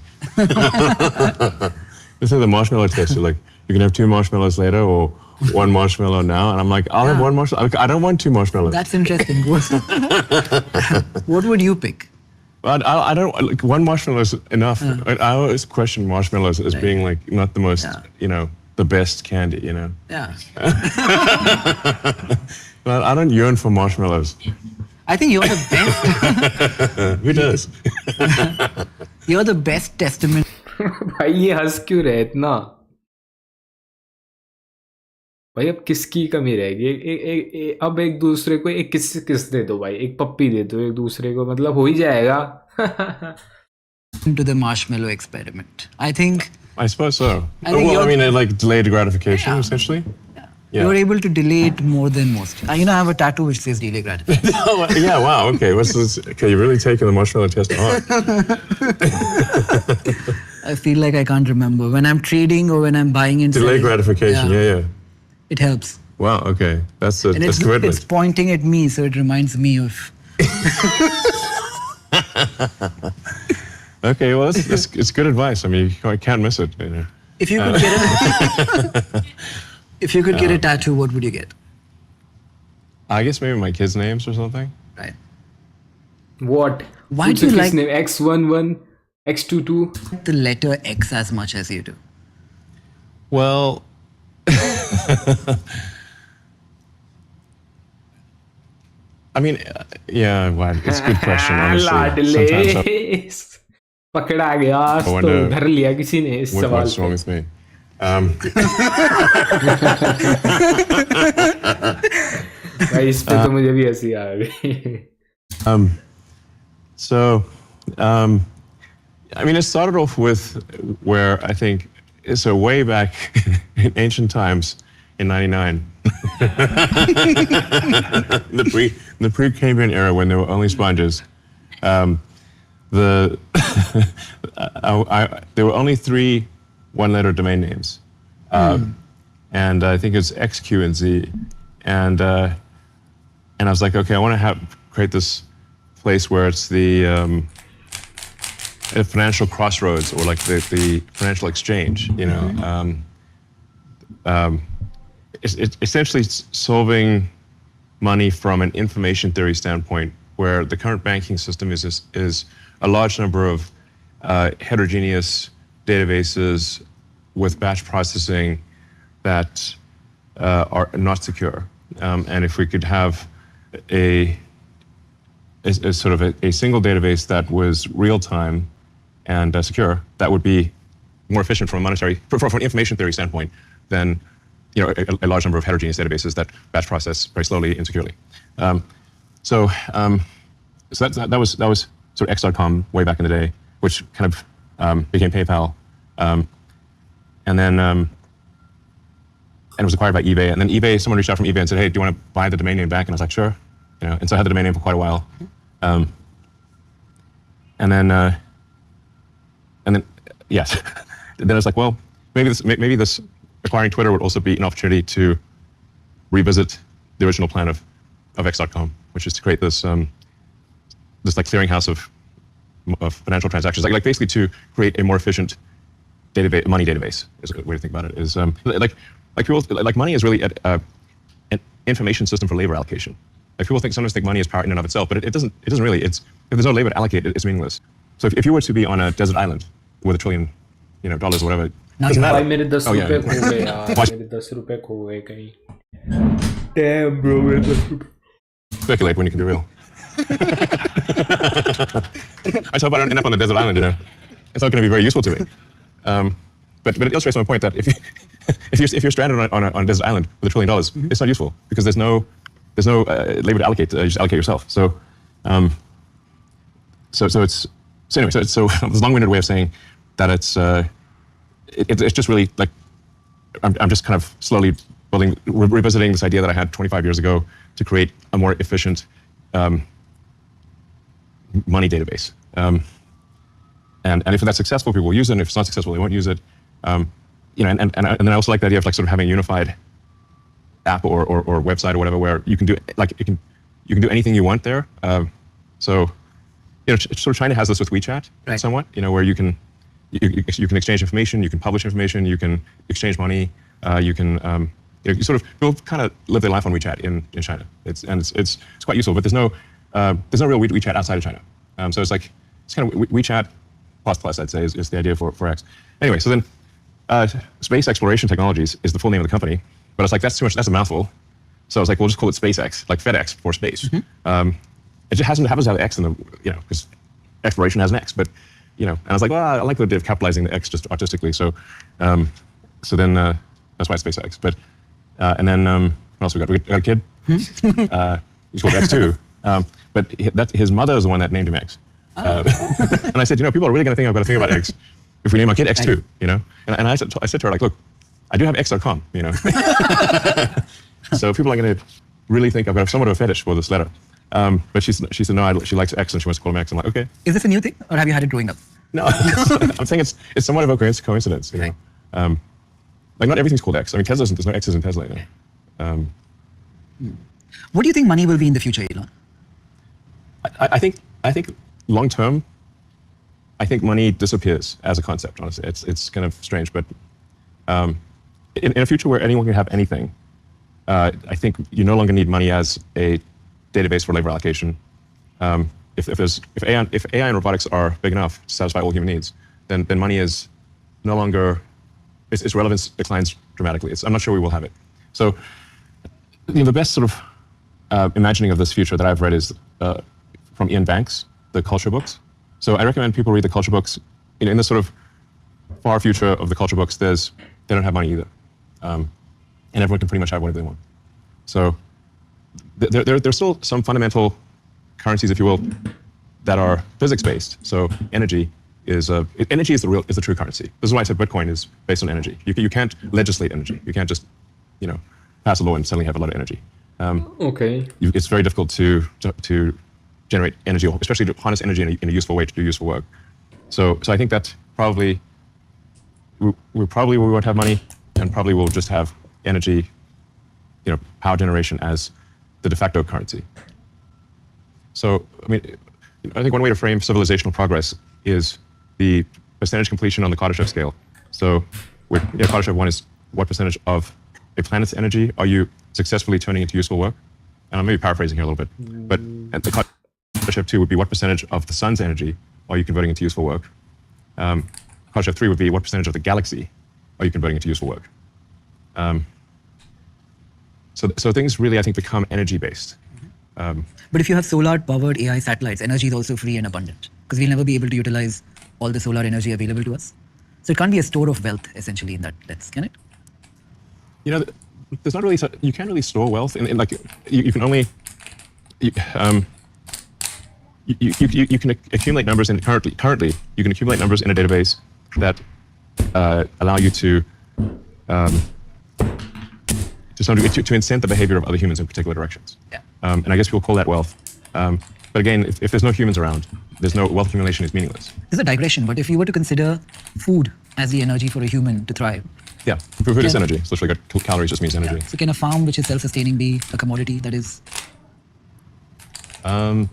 This is the marshmallow test. You're like, you can have 2 marshmallows later, or 1 marshmallow now. And I'm like, I'll have 1 marshmallow. I don't want 2 marshmallows. That's interesting. What would you pick? I don't, like, 1 marshmallow is enough. I always question marshmallows as being like not the most, you know, the best candy, you know. Yeah. But I don't yearn for marshmallows. I think you're the best. Who does? You're the best testament. भाई ये हंस क्यों रहे इतना? भाई अब किसकी कमी रहेगी? अब एक दूसरे को एक किस दे दो भाई, एक पप्पी दे दो एक दूसरे को, मतलब हो ही जाएगा. To the marshmallow experiment, I think. I suppose so. I mean, like delayed gratification, essentially. Yeah. You're able to delay it more than most. You know, I have a tattoo which says delay gratification. Yeah, wow, okay. What's this? Okay, you're really taking the marshmallow test on. I feel like I can't remember. When I'm trading or when I'm buying and delay gratification, yeah. It helps. Wow, okay. That's commitment. It's pointing at me, so it reminds me of... Okay, well, it's good advice. I mean, you can't miss it. You know. If you could get if you could get a tattoo, what would you get? I guess maybe my kids' names or something. Right. What? Why do you like name? X11, X22? The letter X as much as you do. Well, I mean, yeah, well, it's a good question, honestly. लाडले पकड़ा गया आज तो धर लिया किसी ने इस सवाल What's wrong with me? भाई इस पे तो मुझे भी हंसी आ गई. So, I mean, it started off with where I think, so way back in ancient times, in '99, the pre-Cambrian era when there were only sponges, there were only 3 one-letter domain names, and I think it's X, Q, and Z, and I was like, okay, I want to create this place where it's the financial crossroads, or like the financial exchange, you know. It's essentially solving money from an information theory standpoint, where the current banking system is a large number of heterogeneous databases with batch processing that are not secure. And if we could have a sort of a single database that was real time and secure, that would be more efficient from an information theory standpoint than a large number of heterogeneous databases that batch process very slowly and insecurely. So that was sort of X.com way back in the day, which kind of became PayPal, and then and it was acquired by eBay. And then eBay, someone reached out from eBay and said, "Hey, do you want to buy the domain name back?" And I was like, "Sure." And so I had the domain name for quite a while. And then yes, then I was like, well, maybe this acquiring Twitter would also be an opportunity to revisit the original plan of X.com, which is to create this this like clearinghouse of financial transactions, like basically to create a more efficient money database. Is a way to think about it. Is like people like money is really an information system for labor allocation. Like people sometimes think money is power in and of itself, but it doesn't really. If there's no labor to allocate, it's meaningless. So if you were to be on a desert island with $1 trillion, dollars or whatever, भाई मेरे 10 रुपए खो गए यार, मेरे 10 रुपए खो गए कहीं. Damn bro, मेरे 10 रुपए. Speculate when you can be real. I hope I don't end up on a desert island, It's not going to be very useful to me. But it illustrates my point that if you're stranded on a desert island with $1 trillion, it's not useful because there's no labor to allocate. You just allocate yourself. So it's this long-winded way of saying that it's just really like I'm just kind of slowly revisiting this idea that I had 25 years ago to create a more efficient money database. And if that's successful, people will use it. And if it's not successful, they won't use it. And then I also like the idea of like sort of having a unified app or website or whatever where you can do you can do anything you want there. So sort of China has this with WeChat, right, somewhat. Where you can exchange information, you can publish information, you can exchange money, you can people kind of live their life on WeChat in China. It's quite useful, but there's no real WeChat outside of China. So it's kind of WeChat plus I'd say is the idea for X. Anyway, so then Space Exploration Technologies is the full name of the company, but it's like that's too much. That's a mouthful. So I was like, we'll just call it SpaceX, like FedEx for space. It just happens to have an X in the because exploration has an X, but and I was like, well, I like the idea of capitalizing the X just artistically. So then that's why it's SpaceX. But and then what else we got? We got a kid. He's called X2. But his mother is the one that named him X. And I said, people are really going to think I've got to think about X if we name our kid X2. And I said to her, like, look, I do have X.com. So people are going to really think I've got somewhat of a fetish for this letter. But she said no, she likes X and she wants to call him X. I'm like, okay. Is this a new thing, or have you had it growing up? No, I'm saying it's somewhat of a coincidence. Right. Like not everything's called X. I mean, there's no X's in Tesla. What do you think money will be in the future, Elon? I think long term, I think money disappears as a concept. Honestly, it's kind of strange, but in a future where anyone can have anything, I think you no longer need money as a database for labor allocation. If AI and robotics are big enough to satisfy all human needs, then money is no longer its relevance declines dramatically. I'm not sure we will have it. So the best sort of imagining of this future that I've read is from Ian Banks, the culture books. So I recommend people read the culture books. In the sort of far future of the culture books, they don't have money either, and everyone can pretty much have whatever they want. So there's still some fundamental currencies, if you will, that are physics-based. So energy is the true currency. This is why I said Bitcoin is based on energy. You can't legislate energy. You can't just pass a law and suddenly have a lot of energy. Okay. It's very difficult to generate energy, especially to harness energy in a useful way to do useful work. So I think that probably we won't have money, and probably we'll just have energy, power generation as the de facto currency. So I think one way to frame civilizational progress is the percentage completion on the Kardashev scale. So Kardashev 1 is what percentage of a planet's energy are you successfully turning into useful work? And I'm maybe paraphrasing here a little bit, but the Kardashev 2 would be what percentage of the sun's energy are you converting into useful work? Kardashev 3 would be what percentage of the galaxy are you converting into useful work? So things really, I think, become energy-based. But if you have solar-powered AI satellites, energy is also free and abundant, because we'll never be able to utilize all the solar energy available to us. So it can't be a store of wealth, essentially, in that sense, can it? There's not really, you can't really store wealth. You can only, you can accumulate numbers currently you can accumulate numbers in a database that allow you to some degree to incent the behavior of other humans in particular directions. Yeah. And I guess we'll call that wealth. But again, if there's no humans around, there's no wealth accumulation is meaningless. This is a digression, but if you were to consider food as the energy for a human to thrive. Yeah, food is energy. So literally calories just means energy. So can a farm which is self-sustaining be a commodity that is? I'm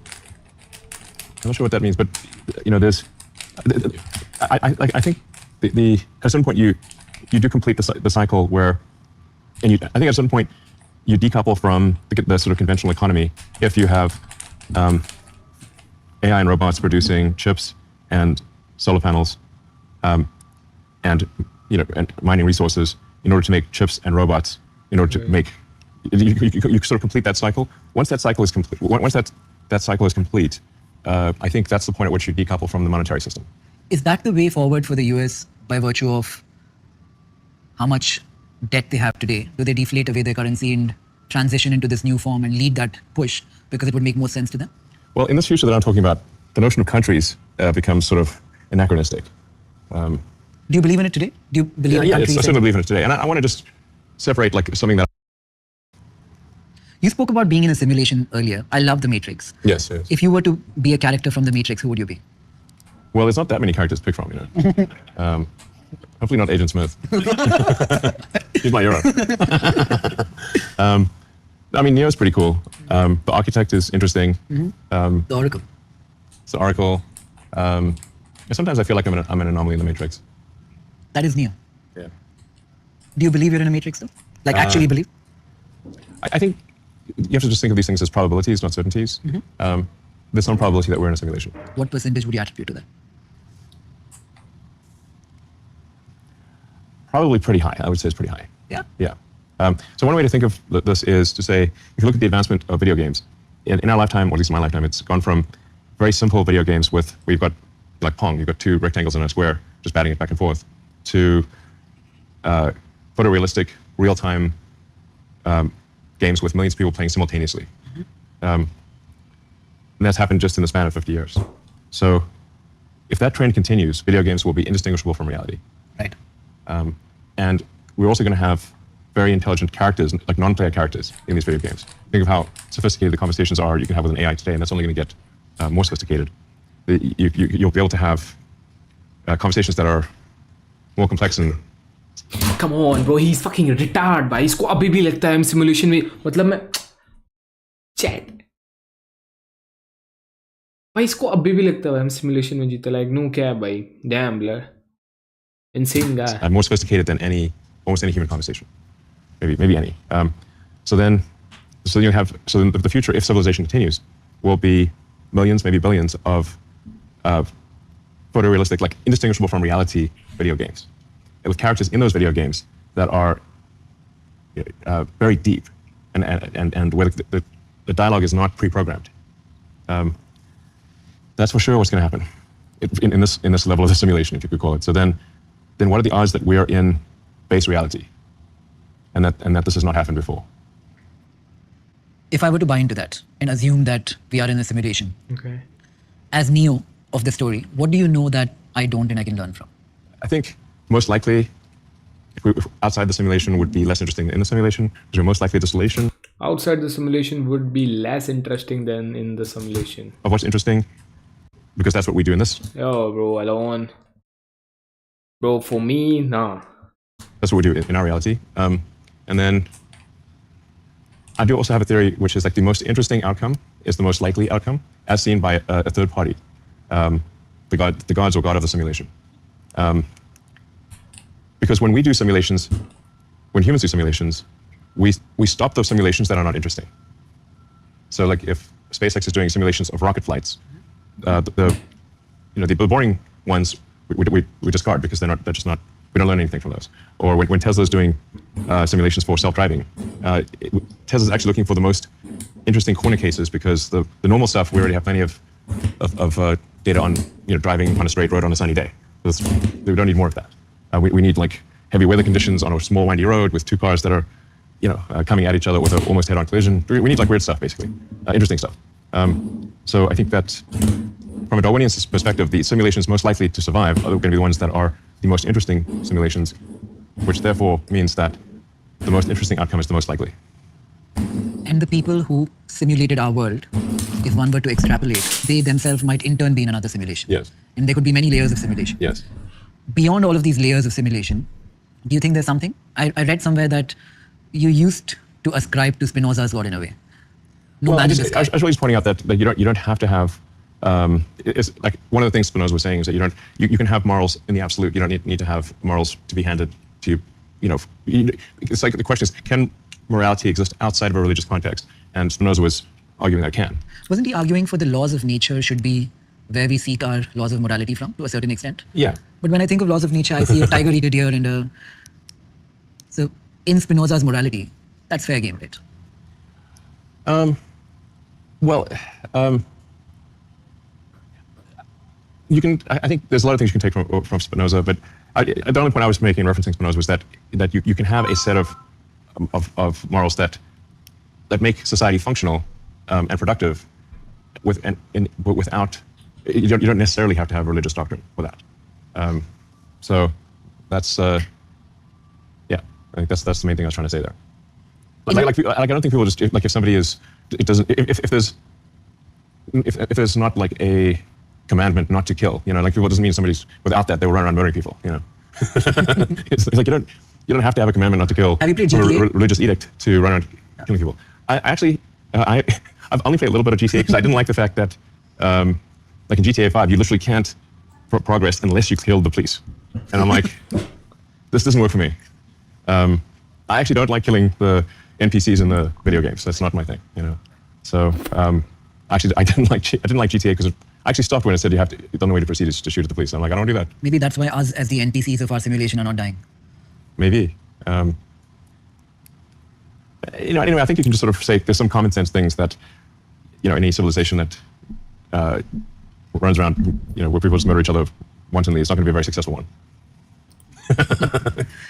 not sure what that means, but there's. I think at a certain point you do complete the cycle where, and I think at a certain point you decouple from the sort of conventional economy if you have AI and robots producing chips and solar panels, and mining resources in order to make chips and robots. In order to make, you sort of complete that cycle. Once that cycle is complete, I think that's the point at which you decouple from the monetary system. Is that the way forward for the US by virtue of how much debt they have today? Do they deflate away their currency and transition into this new form and lead that push because it would make more sense to them? Well, in this future that I'm talking about, the notion of countries becomes sort of anachronistic. Do you believe in it today? Do you believe in countries? I certainly believe in it today. And I want to just separate something that... You spoke about being in a simulation earlier. I love The Matrix. Yes. If you were to be a character from The Matrix, who would you be? Well, there's not that many characters to pick from, hopefully not Agent Smith. He's my hero. Neo's pretty cool. The Architect is interesting. The Oracle. It's the Oracle. Sometimes I feel like I'm an anomaly in the Matrix. That is Neo. Yeah. Do you believe you're in a Matrix, though? Actually believe? I think you have to just think of these things as probabilities, not certainties. There's some probability that we're in a simulation. What percentage would you attribute to that? Probably pretty high. I would say it's pretty high. Yeah? Yeah. So one way to think of this is to say, if you look at the advancement of video games, in our lifetime, or at least in my lifetime, it's gone from very simple video games where you've got, like Pong, you've got two rectangles in a square, just batting it back and forth, to photorealistic, real-time games with millions of people playing simultaneously. And that's happened just in the span of 50 years. So if that trend continues, video games will be indistinguishable from reality. Right. And we're also going to have very intelligent characters, like non-player characters in these video games. Think of how sophisticated the conversations are you can have with an AI today, and that's only going to get more sophisticated. You'll be able to have conversations that are more complex and... Come on, bro, he's fucking retarded, भाई. इसको अभी भी लगता है हम simulation में, मतलब मैं चैट भाई, इसको अभी भी लगता है हम सिमुलेशन में जीते. Like, no क्या है भाई, damn blur, insane guy. More sophisticated than almost any human conversation, maybe any. So then the future, if civilization continues, will be millions, maybe billions of photorealistic, like indistinguishable from reality video games, with characters in those video games that are very deep, and where the dialogue is not pre-programmed. That's for sure what's going to happen in this level of the simulation, if you could call it. So then what are the odds that we are in base reality, and that this has not happened before? If I were to buy into that and assume that we are in a simulation, Okay. as Neo of the story, what do you know that I don't and I can learn from? I think most likely, if outside the simulation would be less interesting than in the simulation, because we're most likely the simulation Outside the simulation would be less interesting than in the simulation. of what's interesting, because that's what we do in this. Yo, bro, Elon. Bro, for me, nah. That's what we do in our reality. And then I do also have a theory, which is like the most interesting outcome is the most likely outcome, as seen by a third party, the gods or god of the simulation. Because when we do simulations, when humans do simulations, we stop those simulations that are not interesting. So like if SpaceX is doing simulations of rocket flights, the boring ones we discard because they're just not. We don't learn anything from those. Or when Tesla's doing simulations for self-driving, Tesla's actually looking for the most interesting corner cases, because the normal stuff we already have plenty of data on, driving on a straight road on a sunny day. We don't need more of that. We need like heavy weather conditions on a small windy road with two cars that are, coming at each other with an almost head-on collision. We need like weird stuff, basically, interesting stuff. So I think that from a Darwinian perspective, the simulations most likely to survive are going to be the ones that are the most interesting simulations, which therefore means that the most interesting outcome is the most likely. And the people who simulated our world, if one were to extrapolate, they themselves might in turn be in another simulation. Yes. And there could be many layers of simulation. Yes. Beyond all of these layers of simulation, do you think there's something? I read somewhere that you used to ascribe to Spinoza's God in a way. No, I was really pointing out that you don't have to have. It's like one of the things Spinoza was saying is that you can have morals in the absolute. You don't need to have morals to be handed to you. It's like the question is, can morality exist outside of a religious context? And Spinoza was arguing that it can. Wasn't he arguing for the laws of nature should be where we seek our laws of morality from, to a certain extent? Yeah. But when I think of laws of nature, I see a tiger eat a deer and a... So in Spinoza's morality, that's fair game, right? You can. I think there's a lot of things you can take from Spinoza, but the only point I was making referencing Spinoza was that you can have a set of morals that make society functional and productive, but without you don't necessarily have to have religious doctrine for that. So that's yeah. I think that's the main thing I was trying to say there. Like I don't think people just if somebody is if there's not like a commandment not to kill, like people doesn't mean somebody's without that they will run around murdering people, it's like you don't have to have a commandment not to kill. Have you played GTA? Religious edict to run around killing people. I've only played a little bit of GTA because I didn't like the fact that like in GTA 5 you literally can't progress unless you kill the police, and I'm like this doesn't work for me. I actually don't like killing the NPCs in the video games. That's not my thing, So actually, I didn't like GTA because I actually stopped when it said the only way to proceed is to shoot at the police. I'm like, I don't do that. Maybe that's why us as the NPCs of our simulation are not dying. Maybe. Anyway, I think you can just sort of say there's some common sense things that, any civilization that runs around, where people just murder each other wantonly, it's not going to be a very successful one.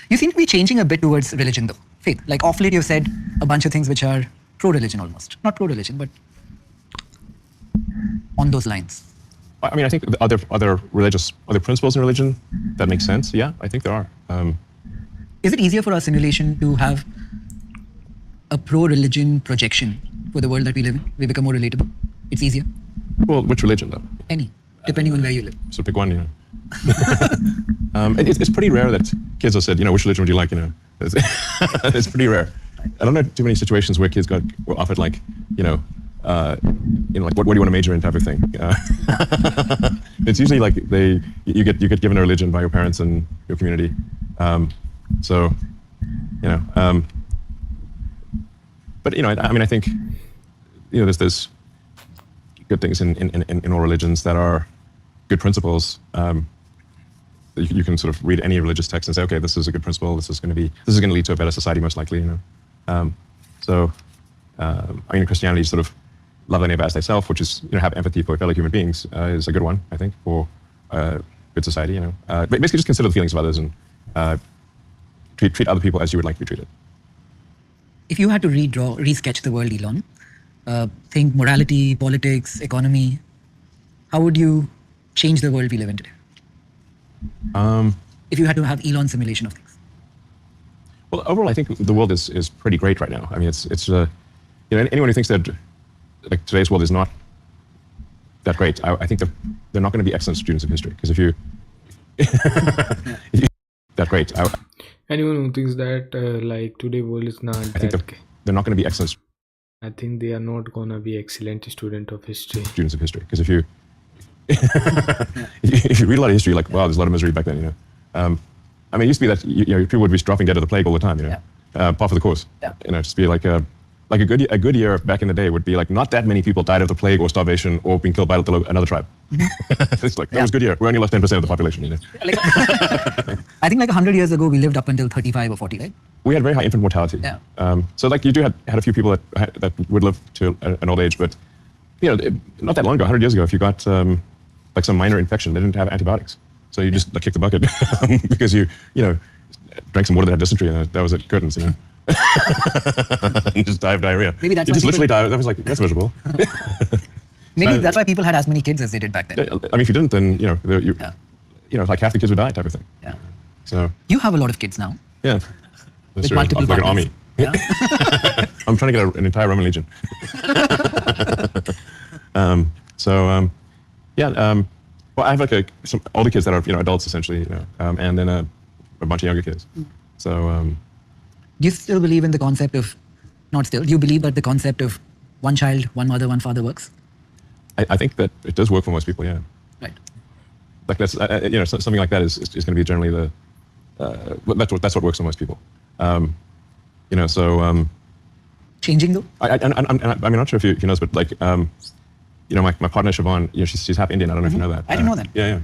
You seem to be changing a bit towards religion, though. Faith. Like off late, you've said a bunch of things which are pro-religion almost. Not pro-religion, but on those lines. I mean, I think other principles in religion that make sense. Yeah, I think there are. Is it easier for our simulation to have a pro-religion projection for the world that we live in? We become more relatable. It's easier. Well, which religion though? Any, depending on where you live. So pick one. It's pretty rare that kids are said, which religion would you like? It's pretty rare. I don't know too many situations where kids were offered like, like what do you want to major in type of thing. It's usually like you get given a religion by your parents and your community. But I mean, I think there's good things in all religions that are good principles. You can sort of read any religious text and say, okay, this is a good principle. This is going to lead to a better society, most likely. So I mean, Christianity is sort of love thy neighbor as thyself, which is, have empathy for fellow human beings, is a good one, I think, for good society, Basically just consider the feelings of others and treat other people as you would like to be treated. If you had to resketch the world, Elon, think morality, politics, economy, how would you change the world we live in today? If you had to have Elon's simulation of things. Well, overall, I think the world is pretty great right now. I mean, it's anyone who thinks that like today's world is not that great, I think they're not going to be excellent students of history. Because if you that great, Anyone who thinks that like today world is not I think they're not going to be excellent I think they are not gonna be excellent student of history. Students of history, because if you if you read a lot of history, like wow, there's a lot of misery back then. I mean, it used to be that people would be dropping dead of the plague all the time. Par for the course. Just be like a good year back in the day would be like not that many people died of the plague or starvation or being killed by another tribe. It's like that was a good year. We only lost 10% of the population. I think like 100 years ago we lived up until 35 or 40, right? We had very high infant mortality. So like you had a few people that would live to an old age, but not that long ago, 100 years ago, if you got like some minor infection, they didn't have antibiotics, so you just kicked the bucket because you drank some water that had dysentery and that was it. Curtains, and just die of diarrhea. Maybe that's you just literally die. That was like that's miserable. Maybe that's why people had as many kids as they did back then. I mean, if you didn't, then like half the kids would die, type of thing. So you have a lot of kids now. Yeah. With multiple like an partners. army. I'm trying to get an entire Roman legion. Well, I have like some older kids that are adults essentially, and then a bunch of younger kids. So. Do you still believe in the concept of, not still, do you believe that the concept of one child, one mother, one father works? I think that it does work for most people, yeah. Right. Like that's, something like that is going to be generally that's what works for most people. Changing though? I'm not sure if you know this, but like, my partner Siobhan, she's half Indian. I don't know if you know that. I didn't know that. Yeah.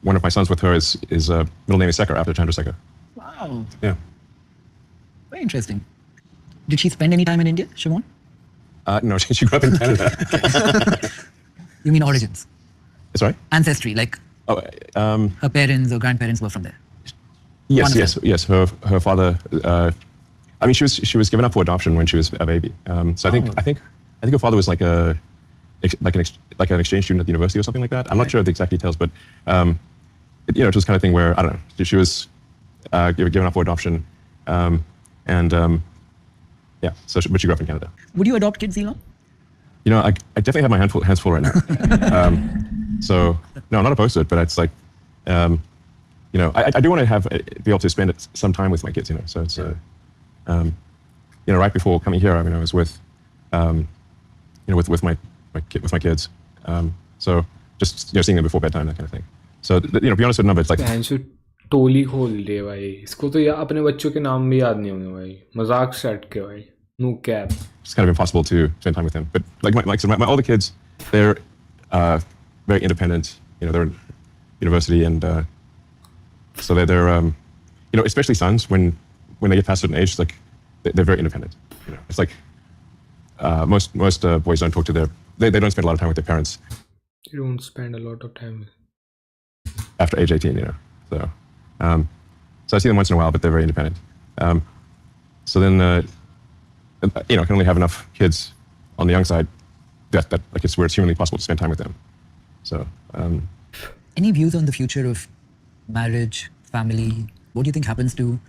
One of my sons with her is middle name is Sekhar, after Chandrasekhar. Wow. Yeah. Very interesting. Did she spend any time in India, Siobhan? No, she grew up in Canada. You mean origins? Sorry? Ancestry, like her parents or grandparents were from there. Yes. Her father. I mean, she was given up for adoption when she was a baby. So I think her father was like an exchange student at the university or something like that. I'm not sure of the exact details, but it was kind of thing where I don't know. She was given up for adoption, So, but she grew up in Canada. Would you adopt kids, Elon? I definitely have my hands full right now. So no, I'm not opposed to it, but it's like, I do want to be able to spend some time with my kids. So it's right before coming here, I mean, I was with with my kids. So just seeing them before bedtime, that kind of thing. So beyond a certain number, it's like. टोली खोल दे भाई इसको तो अपने बच्चों के नाम भी याद नहीं होंगे भाई मजाक सेट के भाई no cap. It's kind of impossible to spend time with them, but my older kids, they're very independent. They're in university, and so they're especially sons when they get past a certain age, like they're very independent. It's like most boys don't talk to they don't spend a lot of time with their parents. You don't spend a lot of time after age 18, so. So I see them once in a while, but they're very independent. So then, I can only have enough kids on the young side that like where it's humanly possible to spend time with them. So. Any views on the future of marriage, family? What do you think happens to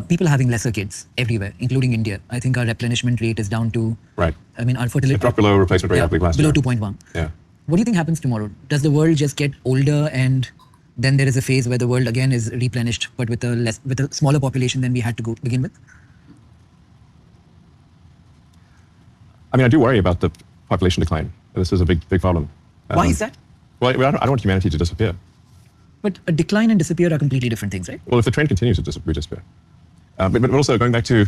people having lesser kids everywhere, including India? I think our replenishment rate is down to. Right. I mean, our fertility. It dropped below replacement rate, I believe, last year. year. Below 2.1. Yeah. What do you think happens tomorrow? Does the world just get older and then there is a phase where the world again is replenished, but with a smaller population than we had to begin with? I mean, I do worry about the population decline. This is a big problem. Why is that? Well, I don't want humanity to disappear. But a decline and disappear are completely different things, right? Well, if the trend continues, we disappear. But also going back to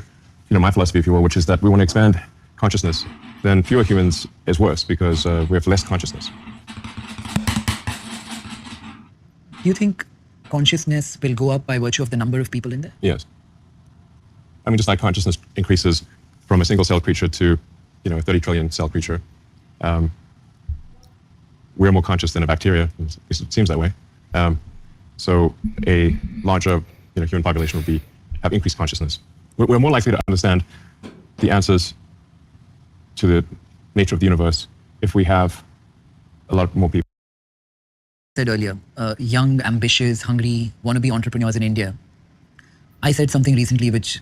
my philosophy, if you will, which is that we want to expand consciousness, then fewer humans is worse because we have less consciousness. Do you think consciousness will go up by virtue of the number of people in there? Yes. I mean, just like consciousness increases from a single cell creature to, a 30 trillion cell creature, we're more conscious than a bacteria. It seems that way. So a larger, human population would have increased consciousness. We're more likely to understand the answers to the nature of the universe if we have a lot more people. Said earlier, young, ambitious, hungry, wannabe entrepreneurs in India. I said something recently which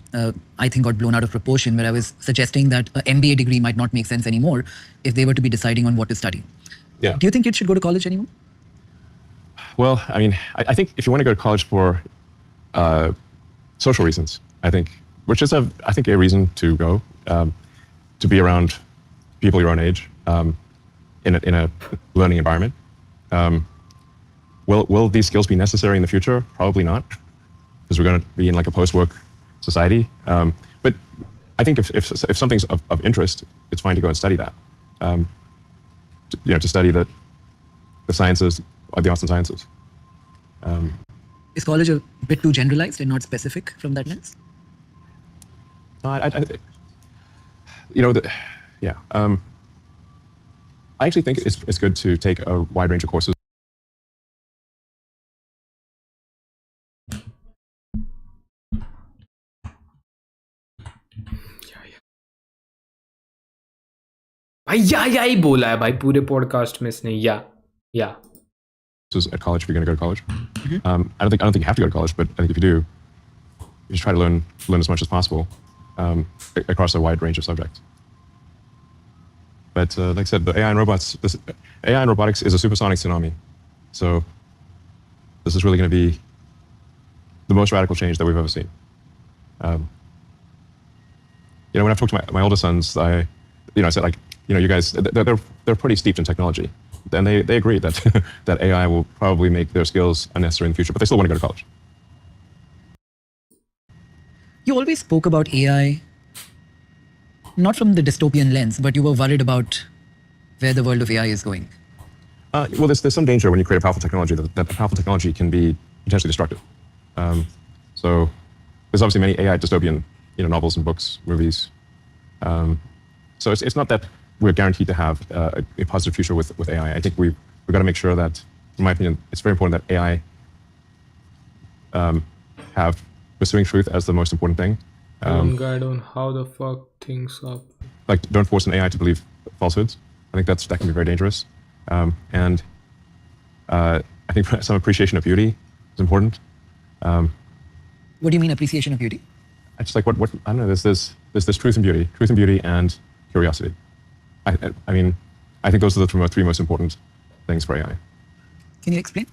I think got blown out of proportion, where I was suggesting that an MBA degree might not make sense anymore if they were to be deciding on what to study. Yeah. Do you think kids should go to college anymore? Well, I mean, I think if you want to go to college for social reasons, which is I think a reason to go, to be around people your own age, in a learning environment. Will these skills be necessary in the future? Probably not, because we're going to be in like a post-work society. But I think if something's of interest, it's fine to go and study that. To study the sciences, or the arts and sciences. Is college a bit too generalized and not specific from that lens? I actually think it's good to take a wide range of courses. भाई या ही बोला है भाई पूरे podcast में इसने या At college, if you're going to go to college. I don't think you have to go to college, but I think if you do, you should try to learn as much as possible across a wide range of subjects. But like I said, the AI and robotics is a supersonic tsunami. So this is really going to be the most radical change that we've ever seen. When I've talked to my older sons, I said like, you guys, they're pretty steeped in technology. And they agree that that AI will probably make their skills unnecessary in the future, but they still want to go to college. You always spoke about AI, not from the dystopian lens, but you were worried about where the world of AI is going. Well, there's some danger when you create a powerful technology that powerful technology can be potentially destructive. So there's obviously many AI dystopian novels and books, movies. So it's not that we're guaranteed to have a positive future with AI. I think we've got to make sure that, in my opinion, it's very important that AI have pursuing truth as the most important thing. Guide on how the fuck things up. Like, don't force an AI to believe falsehoods. I think that can be very dangerous. And I think some appreciation of beauty is important. What do you mean appreciation of beauty? I just like what I don't know. There's this truth and beauty, and curiosity. I mean, I think those are the three most important things for AI. Can you explain?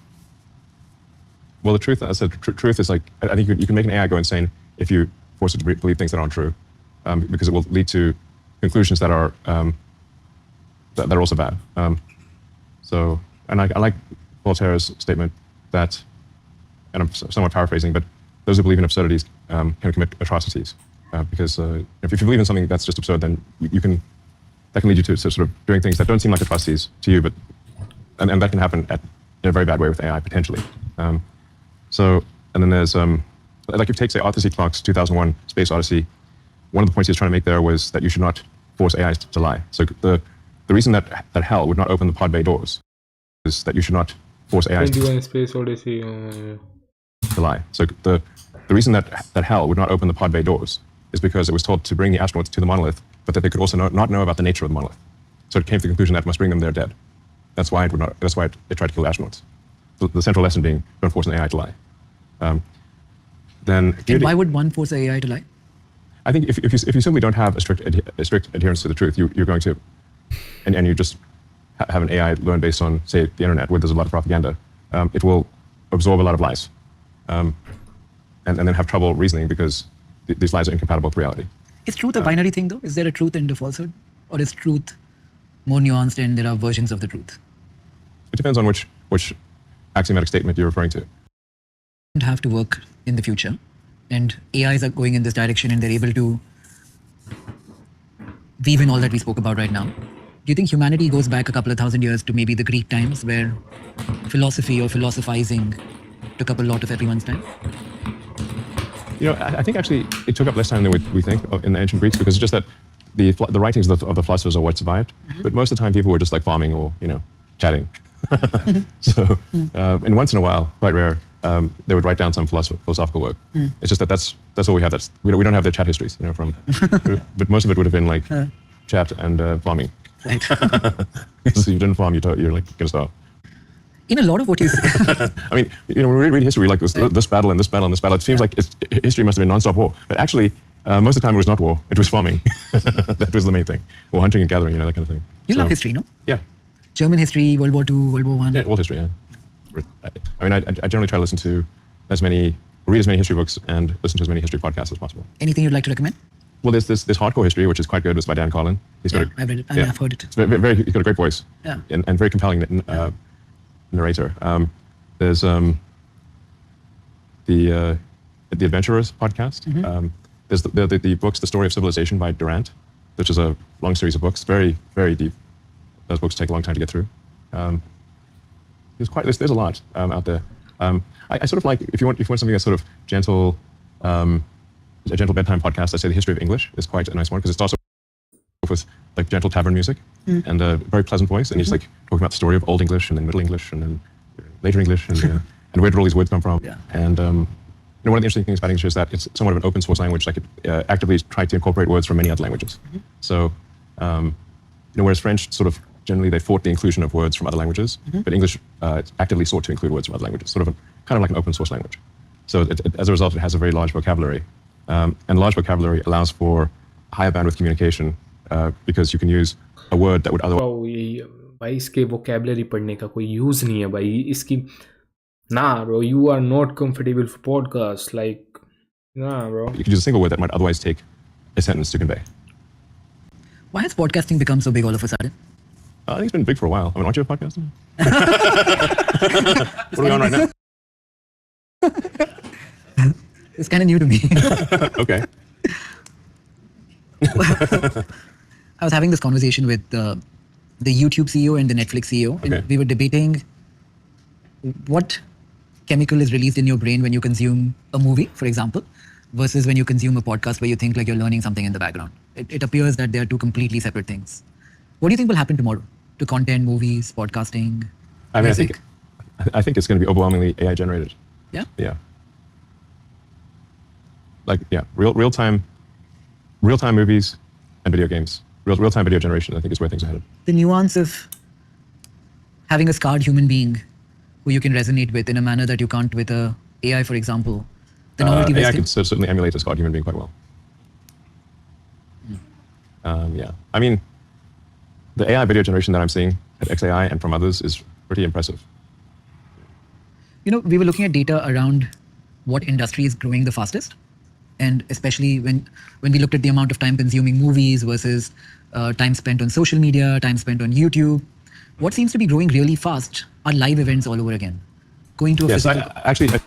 Well, the truth, as I said, truth is like, I think you can make an AI go insane if you force it to believe things that aren't true, because it will lead to conclusions that are that are also bad. And I like Voltaire's statement that, and I'm somewhat paraphrasing, but those who believe in absurdities can commit atrocities, because if you believe in something that's just absurd, then that can lead you to sort of doing things that don't seem like atrocities to you, but and that can happen in a very bad way with AI potentially. And then there's like if you take, say, Arthur C. Clarke's 2001 Space Odyssey, one of the points he was trying to make there was that you should not force AIs to lie. So the reason that hell would not open the pod bay doors is that you should not force AIs to Space Odyssey lie. So the reason that hell would not open the pod bay doors is because it was told to bring the astronauts to the monolith, but that they could also not know about the nature of the monolith. So it came to the conclusion that it must bring them there dead. That's why it tried to kill the astronauts. The central lesson being, don't force an AI to lie. Then why would one force an AI to lie? I think if you simply don't have a strict adherence to the truth, you're going to, and you just have an AI learn based on, say, the internet, where there's a lot of propaganda, it will absorb a lot of lies, and then have trouble reasoning because these lies are incompatible with reality. Is truth a binary thing, though? Is there a truth and a falsehood? Or is truth more nuanced and there are versions of the truth? It depends on which axiomatic statement you're referring to. Don't have to work in the future, and AIs are going in this direction and they're able to weave in all that we spoke about right now. Do you think humanity goes back a couple of thousand years to maybe the Greek times, where philosophy or philosophizing took up a lot of everyone's time? I think actually it took up less time than we think in the ancient Greeks, because it's just that the writings of the philosophers are what survived. But most of the time, people were just like farming or chatting. So, and once in a while, quite rare, they would write down some philosophical work. It's just that's all we have. We don't have their chat histories, from. But most of it would have been like chat and farming. Right. So if you didn't farm, you're like gonna starve. In a lot of what you say. I mean, when we read history, we like this battle and this battle and this battle. It seems like history must have been non-stop war. But actually, most of the time it was not war. It was farming. That was the main thing. Or hunting and gathering, that kind of thing. You love history, no? Yeah. German history, World War II, World War I. Yeah, all history, yeah. I mean, I generally try to listen to read as many history books and listen to as many history podcasts as possible. Anything you'd like to recommend? Well, there's this Hardcore History, which is quite good. It's by Dan Carlin. I've read it. I've heard it. It's he's got a great voice. Yeah. And very compelling narrator. There's the Adventurers podcast. There's the books, The Story of Civilization by Durant, which is a long series of books, very, very deep. Those books take a long time to get through. There's a lot out there. I sort of like, if you want something that's sort of gentle, a gentle bedtime podcast, I'd say The History of English is quite a nice one, because it starts off with like gentle tavern music and a very pleasant voice, and he's like talking about the story of Old English and then Middle English and then later English and where did all these words come from. Yeah. And one of the interesting things about English is that it's somewhat of an open source language. Like it actively tries to incorporate words from many other languages. So, whereas French sort of generally they fought the inclusion of words from other languages, but English actively sought to include words from other languages, kind of like an open source language. So as a result, it has a very large vocabulary, and large vocabulary allows for higher bandwidth communication because you can use a word that would otherwise. भाई इसके vocabulary पढ़ने का कोई use नहीं है भाई इसकी. Nah, bro, you are not comfortable for podcast. Like, nah, bro. You can use a single word that might otherwise take a sentence to convey. Why has podcasting become so big all of a sudden? I think it's been big for a while. I mean, aren't you a podcaster? What are we on right now? It's kind of new to me. Okay. I was having this conversation with the YouTube CEO and the Netflix CEO, and we were debating what chemical is released in your brain when you consume a movie, for example, versus when you consume a podcast where you think like you're learning something in the background. It appears that they are two completely separate things. What do you think will happen tomorrow to content, movies, podcasting, music? I think it's going to be overwhelmingly AI generated. Yeah? Yeah. Like, yeah, real time movies and video games. Real time video generation, I think, is where things are headed. The nuance of having a scarred human being who you can resonate with in a manner that you can't with a AI, for example. The novelty AI can certainly emulate a scarred human being quite well. Yeah. I mean, the AI video generation that I'm seeing at XAI and from others is pretty impressive. We were looking at data around what industry is growing the fastest. And especially when we looked at the amount of time consuming movies versus time spent on social media, time spent on YouTube, what seems to be growing really fast are live events all over again. Going to a physical... Actually,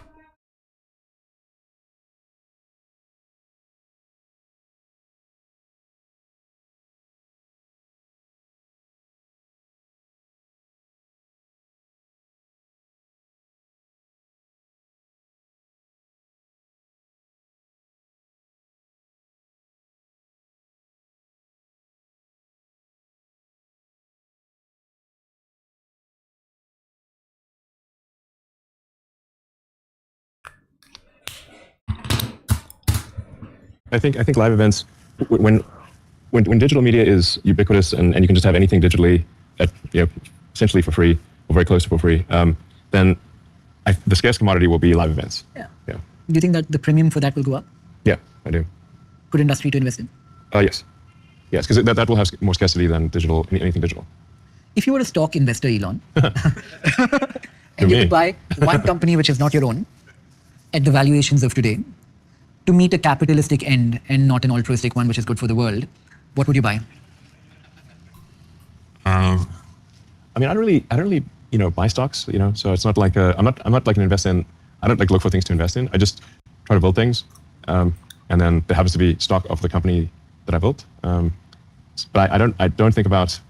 I think live events, when digital media is ubiquitous and you can just have anything digitally at essentially for free or very close to for free, then the scarce commodity will be live events. Yeah. Yeah. Do you think that the premium for that will go up? Yeah, I do. Good industry to invest in? Yes, because that will have more scarcity than anything digital. If you were a stock investor, Elon, and you could buy one company which is not your own at the valuations of today, to meet a capitalistic end and not an altruistic one, which is good for the world, what would you buy? I mean, I don't really, buy stocks, so it's not like I'm not like an investor in, I don't like look for things to invest in. I just try to build things. And then there happens to be stock of the company that I built. But I don't think about,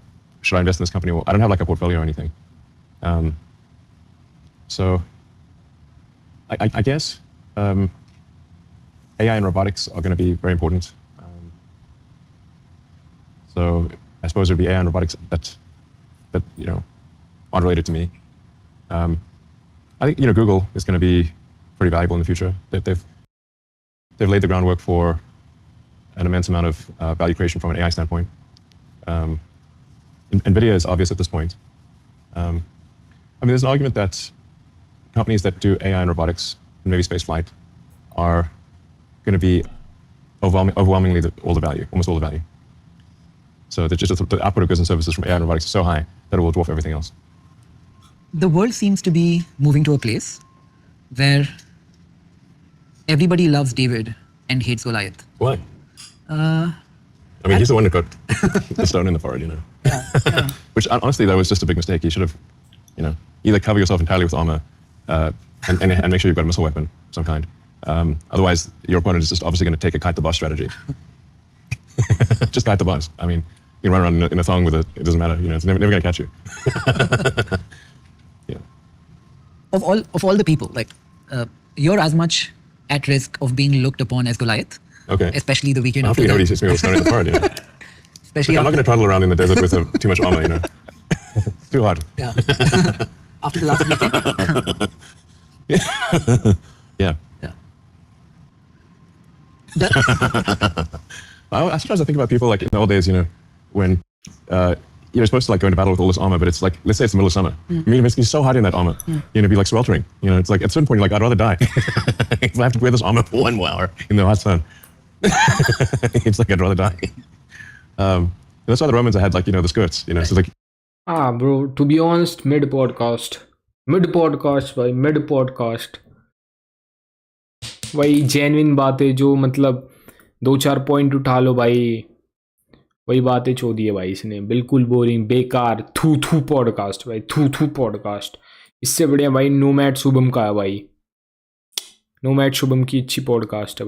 should I invest in this company? Well, I don't have like a portfolio or anything. So I guess, AI and robotics are going to be very important. So I suppose it would be AI and robotics that aren't related to me. I think Google is going to be pretty valuable in the future. They've laid the groundwork for an immense amount of value creation from an AI standpoint. NVIDIA is obvious at this point. There's an argument that companies that do AI and robotics and maybe space flight are going to be overwhelmingly almost all the value. So the output of goods and services from AI and robotics is so high that it will dwarf everything else. The world seems to be moving to a place where everybody loves David and hates Goliath. Why? He's the one who got the stone in the forehead, Yeah. Which honestly, that was just a big mistake. You should have, either cover yourself entirely with armor and make sure you've got a missile weapon of some kind. Otherwise, your opponent is just obviously going to take a kite the boss strategy. Just kite the boss. You can run around in a thong with it. It doesn't matter. It's never going to catch you. Yeah. Of all the people, you're as much at risk of being looked upon as Goliath. Okay. Especially the weekend after. Hopefully nobody sees me with a stone in the forehead. Especially I'm not going to trundle around in the desert with too much armor. It's too hard. Yeah. After the last weekend. Yeah. Yeah. I sometimes think about people in the old days, when you're supposed to go into battle with all this armor, but it's let's say it's the middle of summer. It's so hot in that armar. Be sweltering. It's at a certain point, I'd rather die. If I have to wear this armor for 1 more hour in the hot sun, it's I'd rather die. That's why the Romans had the skirts. So bro, to be honest, mid podcast भाई genuine बातें जो 2-4 point उठा लो भाई, वही बातें छोड़ी है भाई इसने, बिल्कुल बोरिंग बेकार थू पॉडकास्ट भाई, थू पॉडकास्ट। इससे बढ़िया भाई नोमैड शुभम का है भाई, नोमैड शुभम की अच्छी पॉडकास्ट है भाई।